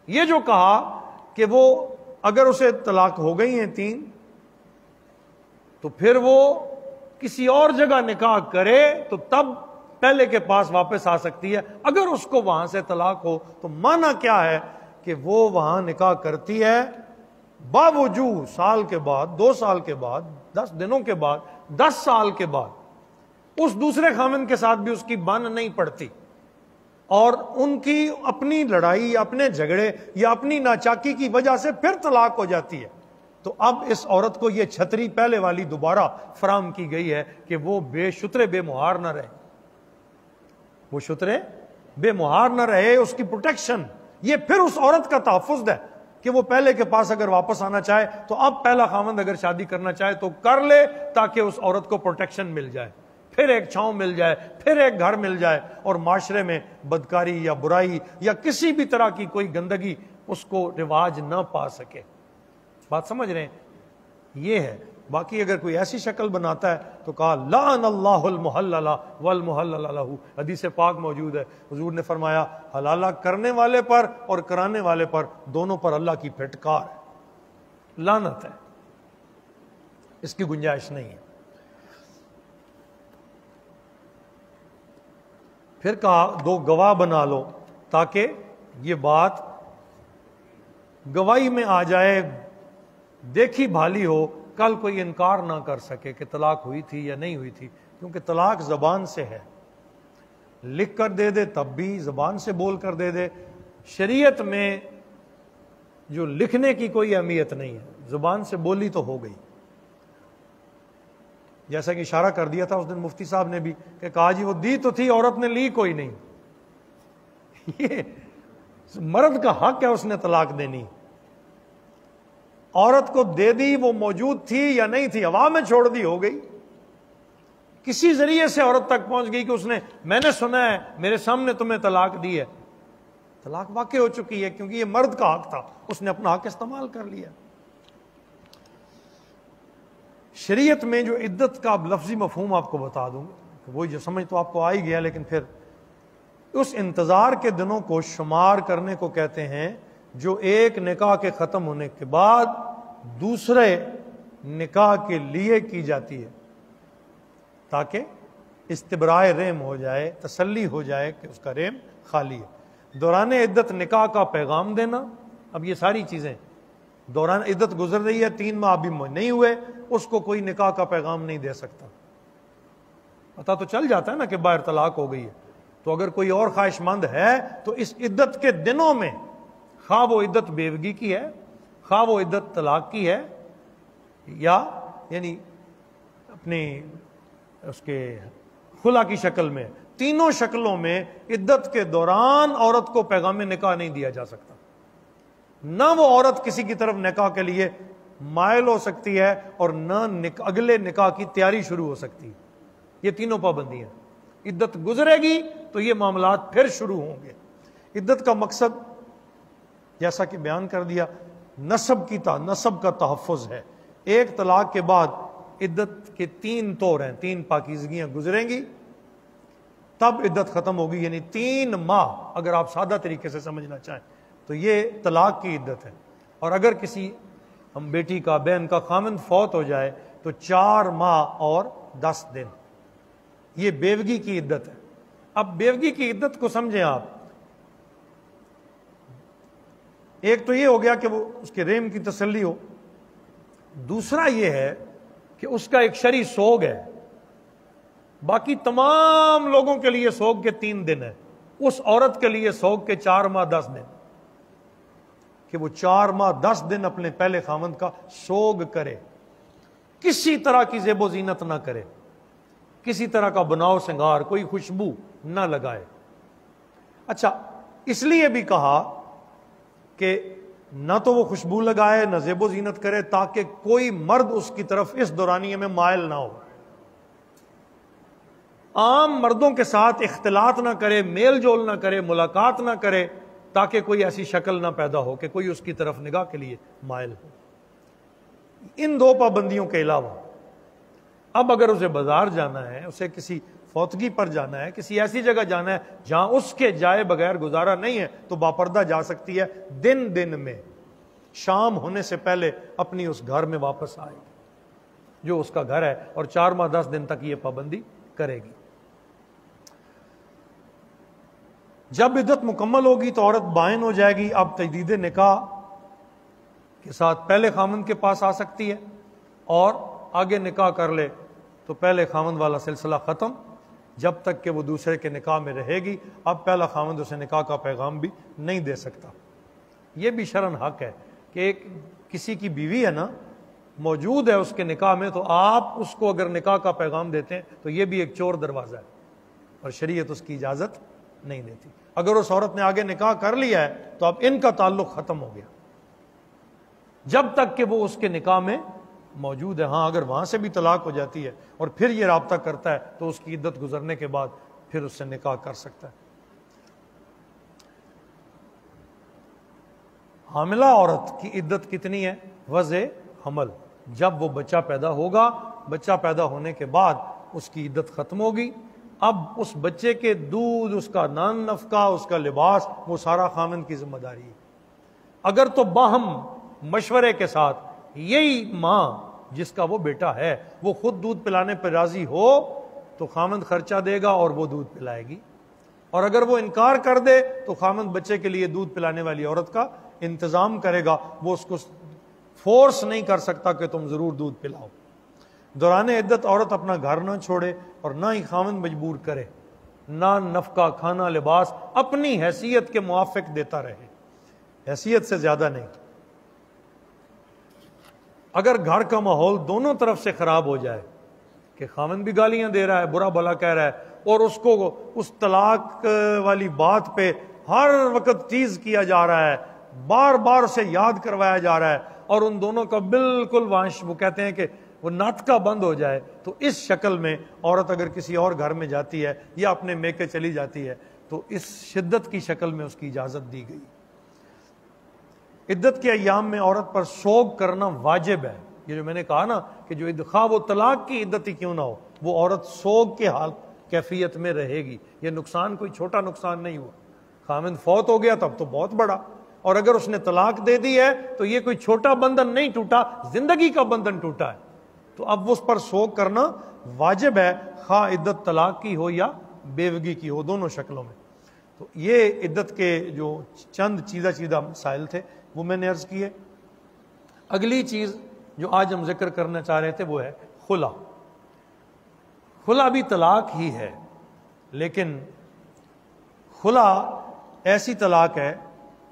یہ جو کہا کہ وہ اگر اسے طلاق ہو گئی ہیں 3 تو پھر وہ کسی اور جگہ نکاح کرے تو تب پہلے کے پاس واپس آ سکتی ہے. اگر اس کو وہاں سے طلاق ہو تو معنی کیا ہے کہ وہ وہاں نکاح کرتی ہے باوجود سال کے بعد، 2 سال کے بعد، 10 دنوں کے بعد، 10 سال کے بعد اس دوسرے خاوند کے ساتھ بھی اس کی بن نہیں پڑتی، اور ان کی اپنی لڑائی، اپنے جھگڑے یا اپنی ناچاکی کی وجہ سے پھر طلاق ہو جاتی ہے. تو اب اس عورت کو یہ چھتری پہلے والی دوبارہ فراہم کی گئی ہے کہ وہ بے شترے بے مہار نہ رہے. وہ شترے بے مہار نہ رہے، اس کی پروٹیکشن. یہ پھر اس عورت کا تحفظ ہے کہ وہ پہلے کے پاس اگر واپس آنا چاہے تو اب پہلا خاوند اگر شادی کرنا چاہے تو کر لے، تاکہ اس عورت کو پروٹیکشن مل جائے، پھر ایک چھاؤں مل جائے، پھر ایک گھر مل جائے، اور معاشرے میں بدکاری یا برائی یا کسی بھی طرح کی کوئی گندگی اس کو رواج نہ پا سکے. بات سمجھ رہے ہیں؟ یہ ہے. باقی اگر کوئی ایسی شکل بناتا ہے تو کہا لعن اللہ المحلل والمحلل لہ. حدیث پاک موجود ہے، حضور نے فرمایا حلالہ کرنے والے پر اور کرانے والے پر دونوں پر اللہ کی پھٹکار ہے، لعنت ہے، اس کی گنجائش نہیں ہے. پھر کہا 2 گواہ بنا لو تاکہ یہ بات گواہی میں آ جائے، دیکھی بھالی ہو، کل کوئی انکار نہ کر سکے کہ طلاق ہوئی تھی یا نہیں ہوئی تھی. کیونکہ طلاق زبان سے ہے، لکھ کر دے دے تب بھی، زبان سے بول کر دے دے. شریعت میں جو لکھنے کی کوئی اہمیت نہیں ہے، زبان سے بولی تو ہو گئی. جیسا کہ اشارہ کر دیا تھا اس دن مفتی صاحب نے بھی کہ کہا جی وہ دی تو تھی، عورت نے لی کوئی نہیں. یہ مرد کا حق ہے اس نے طلاق دینی. عورت کو دے دی، وہ موجود تھی یا نہیں تھی، ہوا میں چھوڑ دی، ہو گئی. کسی ذریعے سے عورت تک پہنچ گئی کہ اس نے، میں نے سنا ہے میرے سامنے تمہیں طلاق دی ہے. طلاق واقع ہو چکی ہے کیونکہ یہ مرد کا حق تھا، اس نے اپنا حق استعمال کر لیا. شریعت میں جو عدت کا لفظی مفہوم آپ کو بتا دوں، وہی جو سمجھ تو آپ کو آ ہی گیا، لیکن پھر اس انتظار کے دنوں کو شمار کرنے کو کہتے ہیں جو ایک نکاح کے ختم ہونے کے بعد دوسرے نکاح کے لیے کی جاتی ہے، تاکہ استبراء رحم ہو جائے، تسلی ہو جائے کہ اس کا رحم خالی ہے۔ دوران عدت نکاح کا پیغام دینا، اب یہ ساری چیزیں دوران عدت گزر رہی ہے، 3 ماہ ابھی نہیں ہوئے، اس کو کوئی نکاح کا پیغام نہیں دے سکتا۔ پتہ تو چل جاتا ہے نا کہ باہر طلاق ہو گئی ہے، تو اگر کوئی اور خواہش مند ہے تو اس عدت کے دنوں میں، خواہ وہ عدت بیوگی کی ہے، خواہ وہ عدت طلاق کی ہے، یا یعنی اپنی اس کے خلا کی شکل میں، تینوں شکلوں میں عدت کے دوران عورت کو پیغام نکاح نہیں دیا جا سکتا۔ نہ وہ عورت کسی کی طرف نکاح کے لیے مائل ہو سکتی ہے، اور نہ اگلے نکاح کی تیاری شروع ہو سکتی ہے۔ یہ تینوں پابندیاں، عدت گزرے گی تو یہ معاملات پھر شروع ہوں گے۔ عدت کا مقصد جیسا کہ بیان کر دیا، نسب کا تحفظ ہے۔ ایک طلاق کے بعد عدت کے 3 طور ہیں، 3 پاکیزگیاں گزریں گی، تب عدت ختم ہوگی، یعنی 3 ماہ اگر آپ سادہ طریقے سے سمجھنا چاہیں تو یہ طلاق کی عدت ہے۔ اور اگر کسی ہم بیٹی کا، بہن کا خامند فوت ہو جائے تو 4 ماہ اور 10 دن، یہ بیوگی کی عدت ہے۔ اب بیوگی کی عدت کو سمجھیں آپ، ایک تو یہ ہو گیا کہ وہ اس کے رحم کی تسلی ہو، دوسرا یہ ہے کہ اس کا ایک شرعی سوگ ہے، باقی تمام لوگوں کے لیے سوگ کے 3 دن ہے، اس عورت کے لیے سوگ کے 4 ماہ 10 دن، کہ وہ 4 ماہ 10 دن اپنے پہلے خامند کا سوگ کرے، کسی طرح کی زیب و زینت نہ کرے، کسی طرح کا بناؤ سنگار، کوئی خوشبو نہ لگائے۔ اچھا، اس لیے بھی کہا کہ نہ تو وہ خوشبو لگائے، نہ زیب و زینت کرے، تاکہ کوئی مرد اس کی طرف اس دورانیے میں مائل نہ ہو، عام مردوں کے ساتھ اختلاط نہ کرے، میل جول نہ کرے، ملاقات نہ کرے، تاکہ کوئی ایسی شکل نہ پیدا ہو کہ کوئی اس کی طرف نگاہ کے لیے مائل ہو۔ ان 2 پابندیوں کے علاوہ اب اگر اسے بازار جانا ہے، اسے کسی فوتگی پر جانا ہے، کسی ایسی جگہ جانا ہے جہاں اس کے جائے بغیر گزارا نہیں ہے، تو باپردہ جا سکتی ہے، دن میں شام ہونے سے پہلے اپنی اس گھر میں واپس آئے گی جو اس کا گھر ہے، اور 4 ماہ 10 دن تک یہ پابندی کرے گی۔ جب عدت مکمل ہوگی تو عورت بائن ہو جائے گی، اب تجدید نکاح کے ساتھ پہلے خامند کے پاس آ سکتی ہے، اور آگے نکاح کر لے تو پہلے خامند والا سلسلہ ختم، جب تک کہ وہ دوسرے کے نکاح میں رہے گی۔ اب پہلا خامند اسے نکاح کا پیغام بھی نہیں دے سکتا۔ یہ بھی شرعاً حق ہے کہ ایک کسی کی بیوی ہے نا، موجود ہے اس کے نکاح میں، تو آپ اس کو اگر نکاح کا پیغام دیتے ہیں تو یہ بھی ایک چور دروازہ ہے، اور شریعت اس کی اجازت نہیں دیتی۔ اگر اس عورت نے آگے نکاح کر لیا ہے تو اب ان کا تعلق ختم ہو گیا جب تک کہ وہ اس کے نکاح میں موجود ہے۔ ہاں، اگر وہاں سے بھی طلاق ہو جاتی ہے اور پھر یہ رابطہ کرتا ہے تو اس کی عدت گزرنے کے بعد پھر اس سے نکاح کر سکتا ہے۔ حاملہ عورت کی عدت کتنی ہے؟ وضع حمل، جب وہ بچہ پیدا ہوگا، بچہ پیدا ہونے کے بعد اس کی عدت ختم ہوگی۔ اب اس بچے کے دودھ، اس کا نان نفقہ، اس کا لباس، وہ سارا خامند کی ذمہ داری ہے۔ اگر تو باہم مشورے کے ساتھ یہی ماں جس کا وہ بیٹا ہے وہ خود دودھ پلانے پر راضی ہو تو خامند خرچہ دے گا اور وہ دودھ پلائے گی، اور اگر وہ انکار کر دے تو خامند بچے کے لیے دودھ پلانے والی عورت کا انتظام کرے گا، وہ اس کو فورس نہیں کر سکتا کہ تم ضرور دودھ پلاؤ۔ دوران عدت عورت اپنا گھر نہ چھوڑے اور نہ ہی خامند مجبور کرے، نہ نفقہ، کھانا، لباس اپنی حیثیت کے موافق دیتا رہے، حیثیت سے زیادہ نہیں۔ اگر گھر کا ماحول دونوں طرف سے خراب ہو جائے کہ خامند بھی گالیاں دے رہا ہے، برا بھلا کہہ رہا ہے، اور اس کو اس طلاق والی بات پہ ہر وقت تیز کیا جا رہا ہے، بار بار اسے یاد کروایا جا رہا ہے، اور ان دونوں کا بالکل وہ کہتے ہیں کہ وہ ناطقہ بند ہو جائے، تو اس شکل میں عورت اگر کسی اور گھر میں جاتی ہے یا اپنے میکے چلی جاتی ہے تو اس شدت کی شکل میں اس کی اجازت دی گئی۔ عدت کے ایام میں عورت پر سوگ کرنا واجب ہے۔ یہ جو میں نے کہا نا کہ جو خواہ وہ طلاق کی عدت ہی کیوں نہ ہو، وہ عورت سوگ کے حال کیفیت میں رہے گی. یہ نقصان کوئی چھوٹا نقصان نہیں ہوا. خاوند فوت ہو گیا تب تو بہت بڑا, اور اگر اس نے طلاق دے دی ہے تو یہ کوئی چھوٹا بندھن نہیں ٹوٹا, زندگی کا بندھن ٹوٹا ہے. تو اب اس پر سوگ کرنا واجب ہے, خواہ عدت طلاق کی ہو یا بیوگی کی ہو, دونوں شکلوں میں. تو یہ عدت کے جو چند چیدہ مسائل تھے وہ میں نے عرض کیے. اگلی چیز جو آج ہم ذکر کرنا چاہ رہے تھے وہ ہے خلا. خلا بھی طلاق ہی ہے, لیکن خلا ایسی طلاق ہے,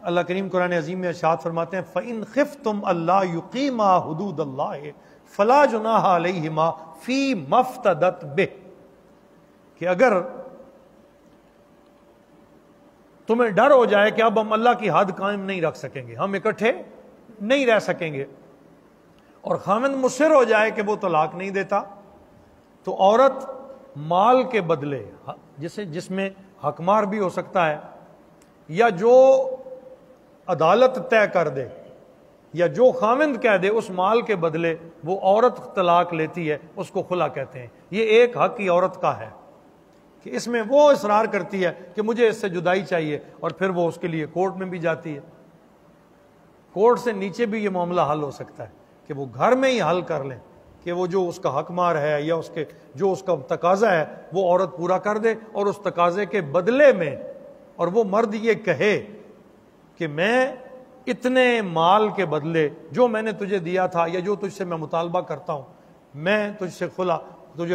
اللہ کریم قرآن عظیم میں ارشاد فرماتے ہیں فَإِنْ خِفْتُمْ أَلَّا يُقِيمَا حُدُودَ اللَّهِ فَلَا جُنَاحَ عَلَيْهِمَا فِي مَا افْتَدَتْ بِهِ, کہ اگر تمہیں ڈر ہو جائے کہ اب ہم اللہ کی حد قائم نہیں رکھ سکیں گے, ہم اکٹھے نہیں رہ سکیں گے, اور خاوند مصر ہو جائے کہ وہ طلاق نہیں دیتا, تو عورت مال کے بدلے, جس میں حقمار بھی ہو سکتا ہے, یا جو عدالت طے کر دے یا جو خاوند کہہ دے, اس مال کے بدلے وہ عورت طلاق لیتی ہے, اس کو خلا کہتے ہیں. یہ ایک حق ہی عورت کا ہے کہ اس میں وہ اصرار کرتی ہے کہ مجھے اس سے جدائی چاہیے, اور پھر وہ اس کے لیے کورٹ میں بھی جاتی ہے. کورٹ سے نیچے بھی یہ معاملہ حل ہو سکتا ہے کہ وہ گھر میں ہی حل کر لیں کہ وہ جو اس کا حق مار ہے یا جو اس کا تقاضا ہے وہ عورت پورا کر دے, اور اس تقاضے کے بدلے میں, اور وہ مرد یہ کہے کہ میں اتنے مال کے بدلے جو میں نے تجھے دیا تھا یا جو تجھ سے میں مطالبہ کرتا ہوں, میں تجھے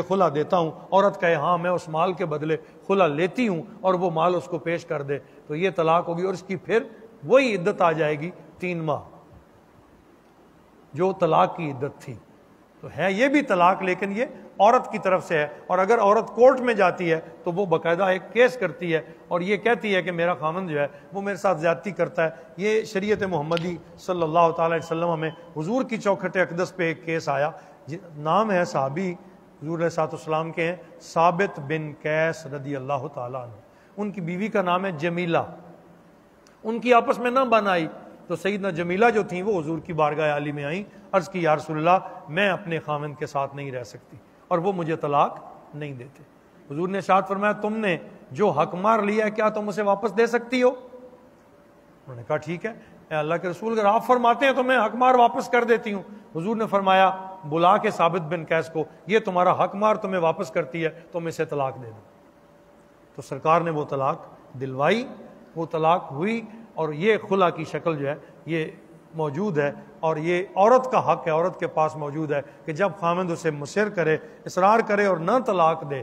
خلا دیتا ہوں. عورت کہے ہاں میں اس مال کے بدلے خلا لیتی ہوں, اور وہ مال اس کو پیش کر دے, تو یہ طلاق ہوگی, اور اس کی پھر وہی عدت آ جائے گی 3 ماہ جو طلاق کی عدت تھی. تو ہے یہ بھی طلاق, لیکن یہ عورت کی طرف سے ہے. اور اگر عورت کورٹ میں جاتی ہے تو وہ باقاعدہ ایک کیس کرتی ہے اور یہ کہتی ہے کہ میرا خاوند جو ہے وہ میرے ساتھ زیادتی کرتا ہے. یہ شریعت محمدی صلی اللہ تعالی علیہ وسلم میں حضور کی چوکھٹ اقدس پہ ایک کیس آیا, نام ہے صحابی حضور علیہ السلام کے ہیں, ثابت بن قیس رضی اللہ تعالیٰ عنہ. ان کی بیوی کا نام ہے جمیلہ. ان کی آپس میں نہ بن آئی, تو سیدنا جمیلہ جو تھیں وہ حضور کی بارگاہ عالی میں آئیں, عرض کی یا رسول اللہ میں اپنے خاوند کے ساتھ نہیں رہ سکتی اور وہ مجھے طلاق نہیں دیتے. حضور نے ارشاد فرمایا تم نے جو حق مار لیا ہے کیا تم اسے واپس دے سکتی ہو؟ انہوں نے کہا ٹھیک ہے اے اللہ کے رسول, اگر آپ فرماتے ہیں تو میں حق مار واپس کر دیتی ہوں. حضور نے فرمایا بلا کے ثابت بن قیس کو, یہ تمہارا حق مار تمہیں واپس کرتی ہے, تم اسے طلاق دے دو. تو سرکار نے وہ طلاق دلوائی, وہ طلاق ہوئی, اور یہ خلا کی شکل جو ہے یہ موجود ہے, اور یہ عورت کا حق ہے, عورت کے پاس موجود ہے کہ جب خاوند اسے مصر کرے, اصرار کرے اور نہ طلاق دے,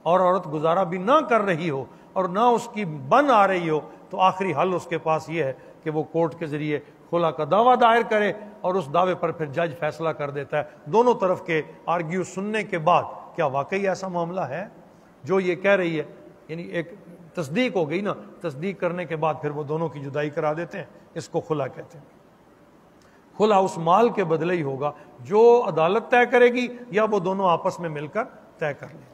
اور عورت گزارا بھی نہ کر رہی ہو اور نہ اس کی بن آ رہی ہو, تو آخری حل اس کے پاس یہ ہے کہ وہ کورٹ کے ذریعے خلا کا دعویٰ دائر کرے, اور اس دعوے پر پھر جج فیصلہ کر دیتا ہے. دونوں طرف کے آرگیو سننے کے بعد کیا واقعی ایسا معاملہ ہے جو یہ کہہ رہی ہے, یعنی ایک تصدیق ہو گئی نا, تصدیق کرنے کے بعد پھر وہ دونوں کی جدائی کرا دیتے ہیں. اس کو خلا کہتے ہیں. خلا اس مال کے بدلے ہی ہوگا جو عدالت طے کرے گی یا وہ دونوں آپس میں مل کر طے کر لیں گے.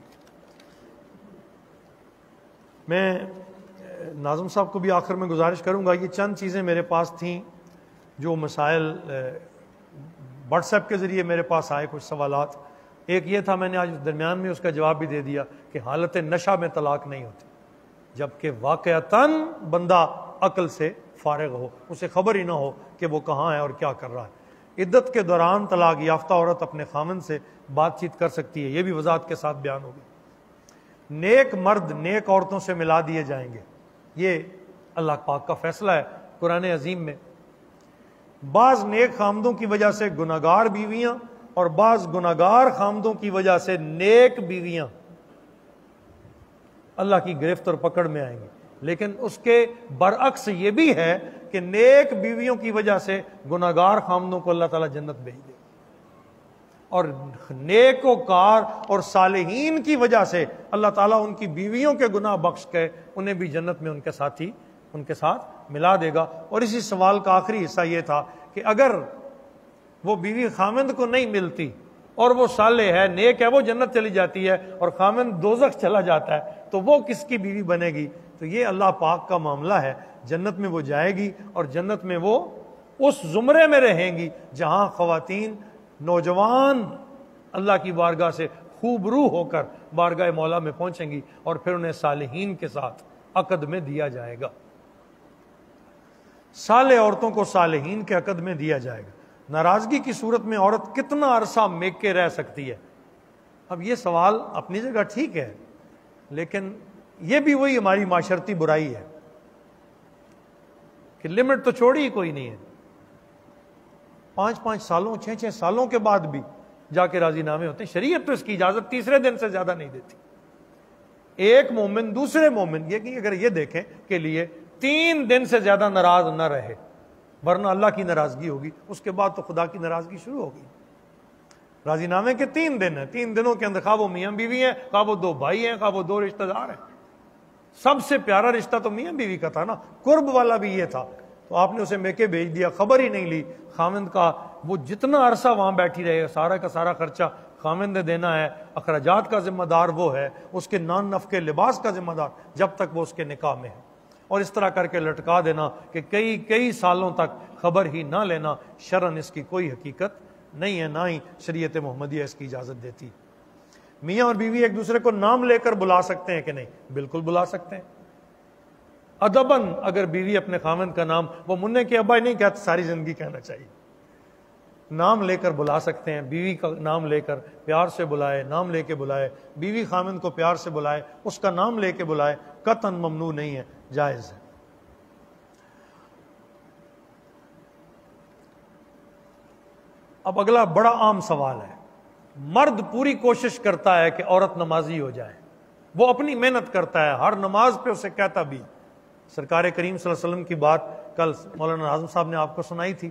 میں ناظم صاحب کو بھی آخر میں گزارش کروں گا, یہ چند چیزیں میرے پاس تھیں جو مسائل واٹس ایپ کے ذریعے میرے پاس آئے, کچھ سوالات. ایک یہ تھا, میں نے آج درمیان میں اس کا جواب بھی دے دیا کہ حالت نشہ میں طلاق نہیں ہوتی, جبکہ واقعتاً بندہ عقل سے فارغ ہو, اسے خبر ہی نہ ہو کہ وہ کہاں ہے اور کیا کر رہا ہے. عدت کے دوران طلاق یافتہ عورت اپنے خاوند سے بات چیت کر سکتی ہے, یہ بھی وضاحت کے ساتھ بیان ہوگی. نیک مرد نیک عورتوں سے ملا دیے جائیں گے, یہ اللہ پاک کا فیصلہ ہے قرآن عظیم میں. بعض نیک خامدوں کی وجہ سے گناہگار بیویاں اور بعض گناہگار خامدوں کی وجہ سے نیک بیویاں اللہ کی گرفت اور پکڑ میں آئیں گی. لیکن اس کے برعکس یہ بھی ہے کہ نیک بیویوں کی وجہ سے گناہگار خامدوں کو اللہ تعالیٰ جنت بھیج دے, اور نیک وکار اور صالحین کی وجہ سے اللہ تعالیٰ ان کی بیویوں کے گناہ بخش کے انہیں بھی جنت میں ان کے ساتھ ملا دے گا. اور اسی سوال کا آخری حصہ یہ تھا کہ اگر وہ بیوی خامند کو نہیں ملتی اور وہ صالح ہے, نیک ہے, وہ جنت چلی جاتی ہے اور خامند دوزخ چلا جاتا ہے, تو وہ کس کی بیوی بنے گی؟ تو یہ اللہ پاک کا معاملہ ہے. جنت میں وہ جائے گی اور جنت میں وہ اس زمرے میں رہیں گی جہاں خواتین نوجوان اللہ کی بارگاہ سے خوبرو ہو کر بارگاہ مولا میں پہنچیں گی اور پھر انہیں صالحین کے ساتھ عقد میں دیا جائے گا. صالح عورتوں کو صالحین کے عقد میں دیا جائے گا. ناراضگی کی صورت میں عورت کتنا عرصہ میکے رہ سکتی ہے؟ اب یہ سوال اپنی جگہ ٹھیک ہے، لیکن یہ بھی وہی ہماری معاشرتی برائی ہے کہ لمٹ تو چھوڑی ہی کوئی نہیں ہے. 5 سالوں 6 سالوں کے بعد بھی جا کے راضی نامے ہوتے ہیں. شریعت تو اس کی اجازت تیسرے دن سے زیادہ نہیں دیتی. ایک مومن دوسرے مومن یہ اگر یہ دیکھیں کے لیے 3 دن سے زیادہ ناراض نہ رہے، ورنہ اللہ کی ناراضگی ہوگی. اس کے بعد تو خدا کی ناراضگی شروع ہوگی. راضی نامے کے 3 دن ہیں. 3 دنوں کے اندر خواہ وہ میاں بیوی ہیں، خواہ وہ 2 بھائی ہیں، خواہ وہ 2 رشتہ دار ہیں. سب سے پیارا رشتہ تو میاں بیوی کا تھا نا، قرب والا بھی یہ تھا. تو آپ نے اسے میکے بھیج دیا، خبر ہی نہیں لی. خامند کا وہ جتنا عرصہ وہاں بیٹھی رہے، سارا کا سارا خرچہ خامند نے دینا ہے، اخراجات کا ذمہ دار وہ ہے، اس کے نان نفقے لباس کا ذمہ دار جب تک وہ اس کے نکاح میں ہے. اور اس طرح کر کے لٹکا دینا کہ کئی سالوں تک خبر ہی نہ لینا، شرعاً اس کی کوئی حقیقت نہیں ہے، نہ ہی شریعت محمدیہ اس کی اجازت دیتی. میاں اور بیوی ایک دوسرے کو نام لے کر بلا سکتے ہیں کہ نہیں؟ بالکل بلا سکتے ہیں. ادباً اگر بیوی اپنے خامند کا نام، وہ منع کے ابا نہیں کہتے، ساری زندگی کہنا چاہیے، نام لے کر بلا سکتے ہیں. بیوی کا نام لے کر پیار سے بلائے، نام لے کے بلائے. بیوی خامند کو پیار سے بلائے، اس کا نام لے کے بلائے، قطعاً ممنوع نہیں ہے، جائز ہے. اب اگلا بڑا عام سوال ہے. مرد پوری کوشش کرتا ہے کہ عورت نمازی ہو جائے، وہ اپنی محنت کرتا ہے، ہر نماز پہ اسے کہتا بھی. سرکار کریم صلی اللہ علیہ وسلم کی بات کل مولانا اعظم صاحب نے آپ کو سنائی تھی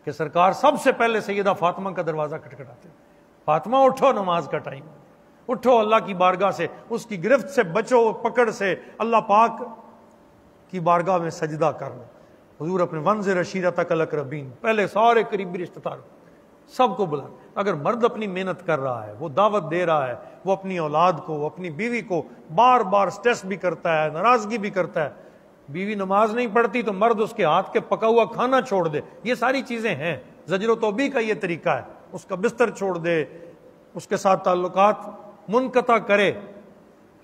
کہ سرکار سب سے پہلے سیدہ فاطمہ کا دروازہ کھٹکھٹاتے، فاطمہ اٹھو، نماز کا ٹائم، اٹھو، اللہ کی بارگاہ سے، اس کی گرفت سے بچو، پکڑ سے، اللہ پاک کی بارگاہ میں سجدہ کرنا. حضور اپنے وانذر عشیرتک الاقربین، پہلے سارے قریبی رشتہ دار سب کو بلا. اگر مرد اپنی محنت کر رہا ہے، وہ دعوت دے رہا ہے، وہ اپنی اولاد کو، وہ اپنی بیوی کو بار بار سٹریس بھی کرتا ہے، ناراضگی بھی کرتا ہے. بیوی نماز نہیں پڑھتی تو مرد اس کے ہاتھ کے پکا ہوا کھانا چھوڑ دے. یہ ساری چیزیں ہیں، زجر و توبیخ کا یہ طریقہ ہے. اس کا بستر چھوڑ دے، اس کے ساتھ تعلقات منقطع کرے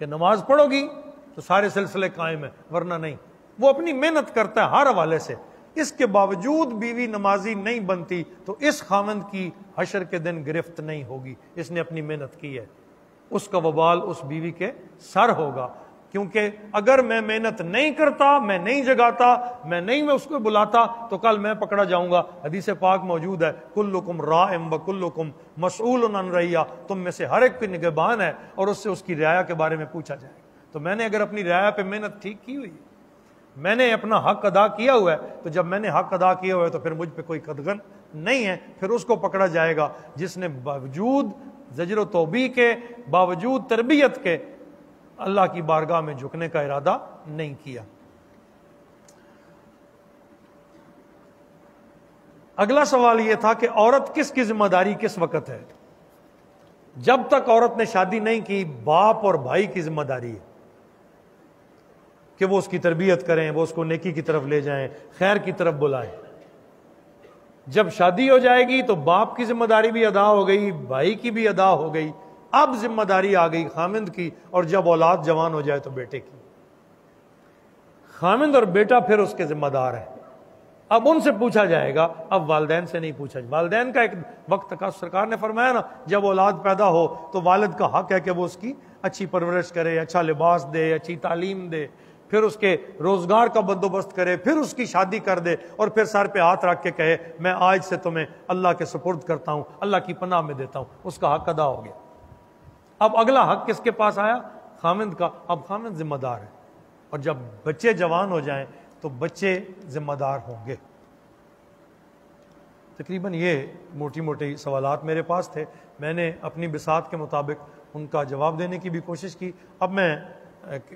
کہ نماز پڑھو گی تو سارے سلسلے قائم ہیں، ورنہ نہیں. وہ اپنی محنت کرتا ہے ہر حوالے سے. اس کے باوجود بیوی نمازی نہیں بنتی تو اس خامند کی حشر کے دن گرفت نہیں ہوگی. اس نے اپنی محنت کی ہے، اس کا وبال اس بیوی کے سر ہوگا. کیونکہ اگر میں محنت نہیں کرتا، میں نہیں جگاتا، میں اس کو بلاتا تو کل میں پکڑا جاؤں گا. حدیث پاک موجود ہے، کلکم راع وکلکم مسئول عن رعیہ، تم میں سے ہر ایک کی نگہبان ہے اور اس سے اس کی رعایا کے بارے میں پوچھا جائے. تو میں نے اگر اپنی رعایا پہ محنت ٹھیک کی ہوئی، میں نے اپنا حق ادا کیا ہوا ہے، تو جب میں نے حق ادا کیا ہوا ہے تو پھر مجھ پہ کوئی قدغن نہیں ہے. پھر اس کو پکڑا جائے گا جس نے باوجود زجر و توبیخ کے، باوجود تربیت کے، اللہ کی بارگاہ میں جھکنے کا ارادہ نہیں کیا. اگلا سوال یہ تھا کہ عورت کس کی ذمہ داری کس وقت ہے؟ جب تک عورت نے شادی نہیں کی، باپ اور بھائی کی ذمہ داری ہے کہ وہ اس کی تربیت کریں، وہ اس کو نیکی کی طرف لے جائیں، خیر کی طرف بلائیں. جب شادی ہو جائے گی تو باپ کی ذمہ داری بھی ادا ہو گئی، بھائی کی بھی ادا ہو گئی. اب ذمہ داری آ گئی خامند کی، اور جب اولاد جوان ہو جائے تو بیٹے کی. خامند اور بیٹا پھر اس کے ذمہ دار ہے. اب ان سے پوچھا جائے گا، اب والدین سے نہیں پوچھا. والدین کا ایک وقت کا سرکار نے فرمایا نا، جب اولاد پیدا ہو تو والد کا حق ہے کہ وہ اس کی اچھی پرورش کرے، اچھا لباس دے، اچھی تعلیم دے، پھر اس کے روزگار کا بندوبست کرے، پھر اس کی شادی کر دے، اور پھر سر پہ ہاتھ رکھ کے کہے میں آج سے تمہیں اللہ کے سپرد کرتا ہوں، اللہ کی پناہ میں دیتا ہوں. اس کا حق ادا ہو گیا. اب اگلا حق کس کے پاس آیا؟ خامند کا. اب خامند ذمہ دار ہے، اور جب بچے جوان ہو جائیں تو بچے ذمہ دار ہوں گے. تقریباً یہ موٹی موٹی سوالات میرے پاس تھے. میں نے اپنی بساط کے مطابق ان کا جواب دینے کی بھی کوشش کی. اب میں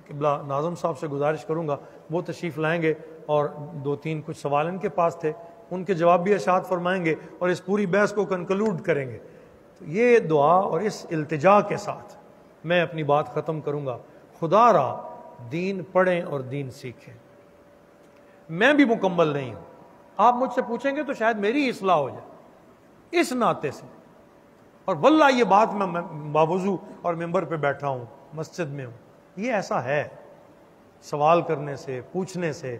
قبلہ ناظم صاحب سے گزارش کروں گا، وہ تشریف لائیں گے اور 2-3 کچھ سوال ان کے پاس تھے، ان کے جواب بھی ارشاد فرمائیں گے اور اس پوری بحث کو کنکلوڈ کریں گے. تو یہ دعا اور اس التجا کے ساتھ میں اپنی بات ختم کروں گا. خدا را دین پڑھیں اور دین سیکھیں. میں بھی مکمل نہیں ہوں، آپ مجھ سے پوچھیں گے تو شاید میری اصلاح ہو جائے. اس ناطے سے اور واللہ یہ بات میں باوضو اور ممبر پہ بیٹھا ہوں، مسجد میں ہوں، یہ ایسا ہے، سوال کرنے سے، پوچھنے سے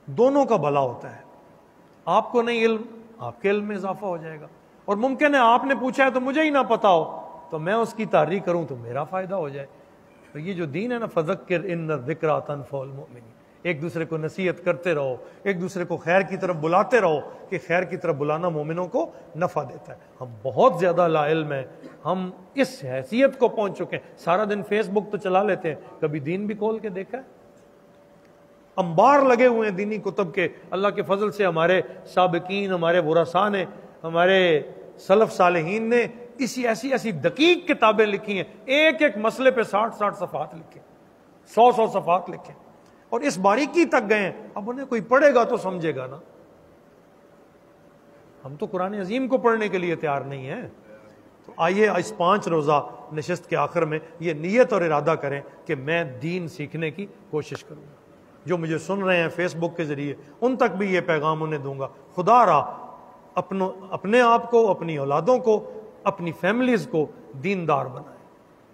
دونوں کا بھلا ہوتا ہے۔ آپ کو نہیں علم، آپ کے علم میں اضافہ ہو جائے گا، اور ممکن ہے آپ نے پوچھا ہے تو مجھے ہی نہ پتا ہو، تو میں اس کی تحریک کروں تو میرا فائدہ ہو جائے۔ تو یہ جو دین ہے نا، فذکر ان الذکریٰ تنفع المؤمنین، ایک دوسرے کو نصیحت کرتے رہو، ایک دوسرے کو خیر کی طرف بلاتے رہو، کہ خیر کی طرف بلانا مومنوں کو نفع دیتا ہے۔ ہم بہت زیادہ لا علم ہیں، ہم اس حیثیت کو پہنچ چکے ہیں، سارا دن فیس بک تو چلا لیتے ہیں، کبھی دین بھی کھول کے دیکھا ہے؟ انبار لگے ہوئے ہیں دینی کتب کے، اللہ کے فضل سے ہمارے سابقین، ہمارے ورثاء نے، ہمارے سلف صالحین نے ایسی دقیق کتابیں لکھی ہیں، ایک ایک مسئلے پہ 60 صفحات لکھے، 100 صفحات لکھے، اور اس باریکی تک گئے ہیں۔ اب انہیں کوئی پڑھے گا تو سمجھے گا نا، ہم تو قرآن عظیم کو پڑھنے کے لیے تیار نہیں ہیں۔ تو آئیے اس 5 روزہ نشست کے آخر میں یہ نیت اور ارادہ کریں کہ میں دین سیکھنے کی کوشش کروں گا۔ جو مجھے سن رہے ہیں فیس بک کے ذریعے، ان تک بھی یہ پیغام انہیں دوں گا، خدا را اپنے آپ کو، اپنی اولادوں کو، اپنی فیملیز کو دیندار بنائیں،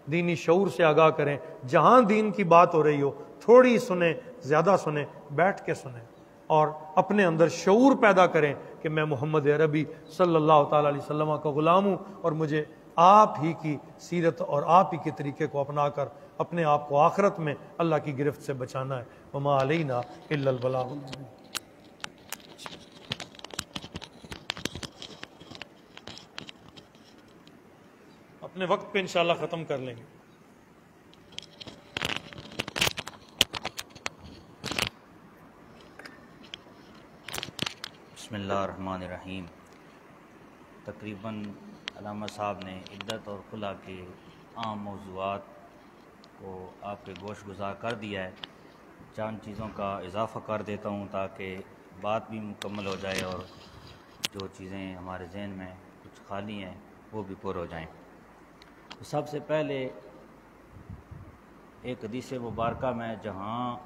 دینی شعور سے آگاہ کریں، جہاں دین کی بات ہو رہی ہو تھوڑی سنیں، زیادہ سنیں، بیٹھ کے سنیں، اور اپنے اندر شعور پیدا کریں کہ میں محمد عربی صلی اللہ تعالی علیہ وسلم کا غلام ہوں، اور مجھے آپ ہی کی سیرت اور آپ ہی کے طریقے کو اپنا کر اپنے آپ کو آخرت میں اللہ کی گرفت سے بچانا ہے۔ وما علینا الا البلاغ المبین۔ اپنے وقت پہ انشاءاللہ ختم کر لیں گے۔ بسم اللہ الرحمن الرحیم۔ تقریباً علامہ صاحب نے عدت اور خلا کے عام موضوعات کو آپ کے گوش گزار کر دیا ہے۔ چند چیزوں کا اضافہ کر دیتا ہوں تاکہ بات بھی مکمل ہو جائے اور جو چیزیں ہمارے ذہن میں کچھ خالی ہیں وہ بھی پر ہو جائیں۔ تو سب سے پہلے ایک حدیث مبارکہ میں جہاں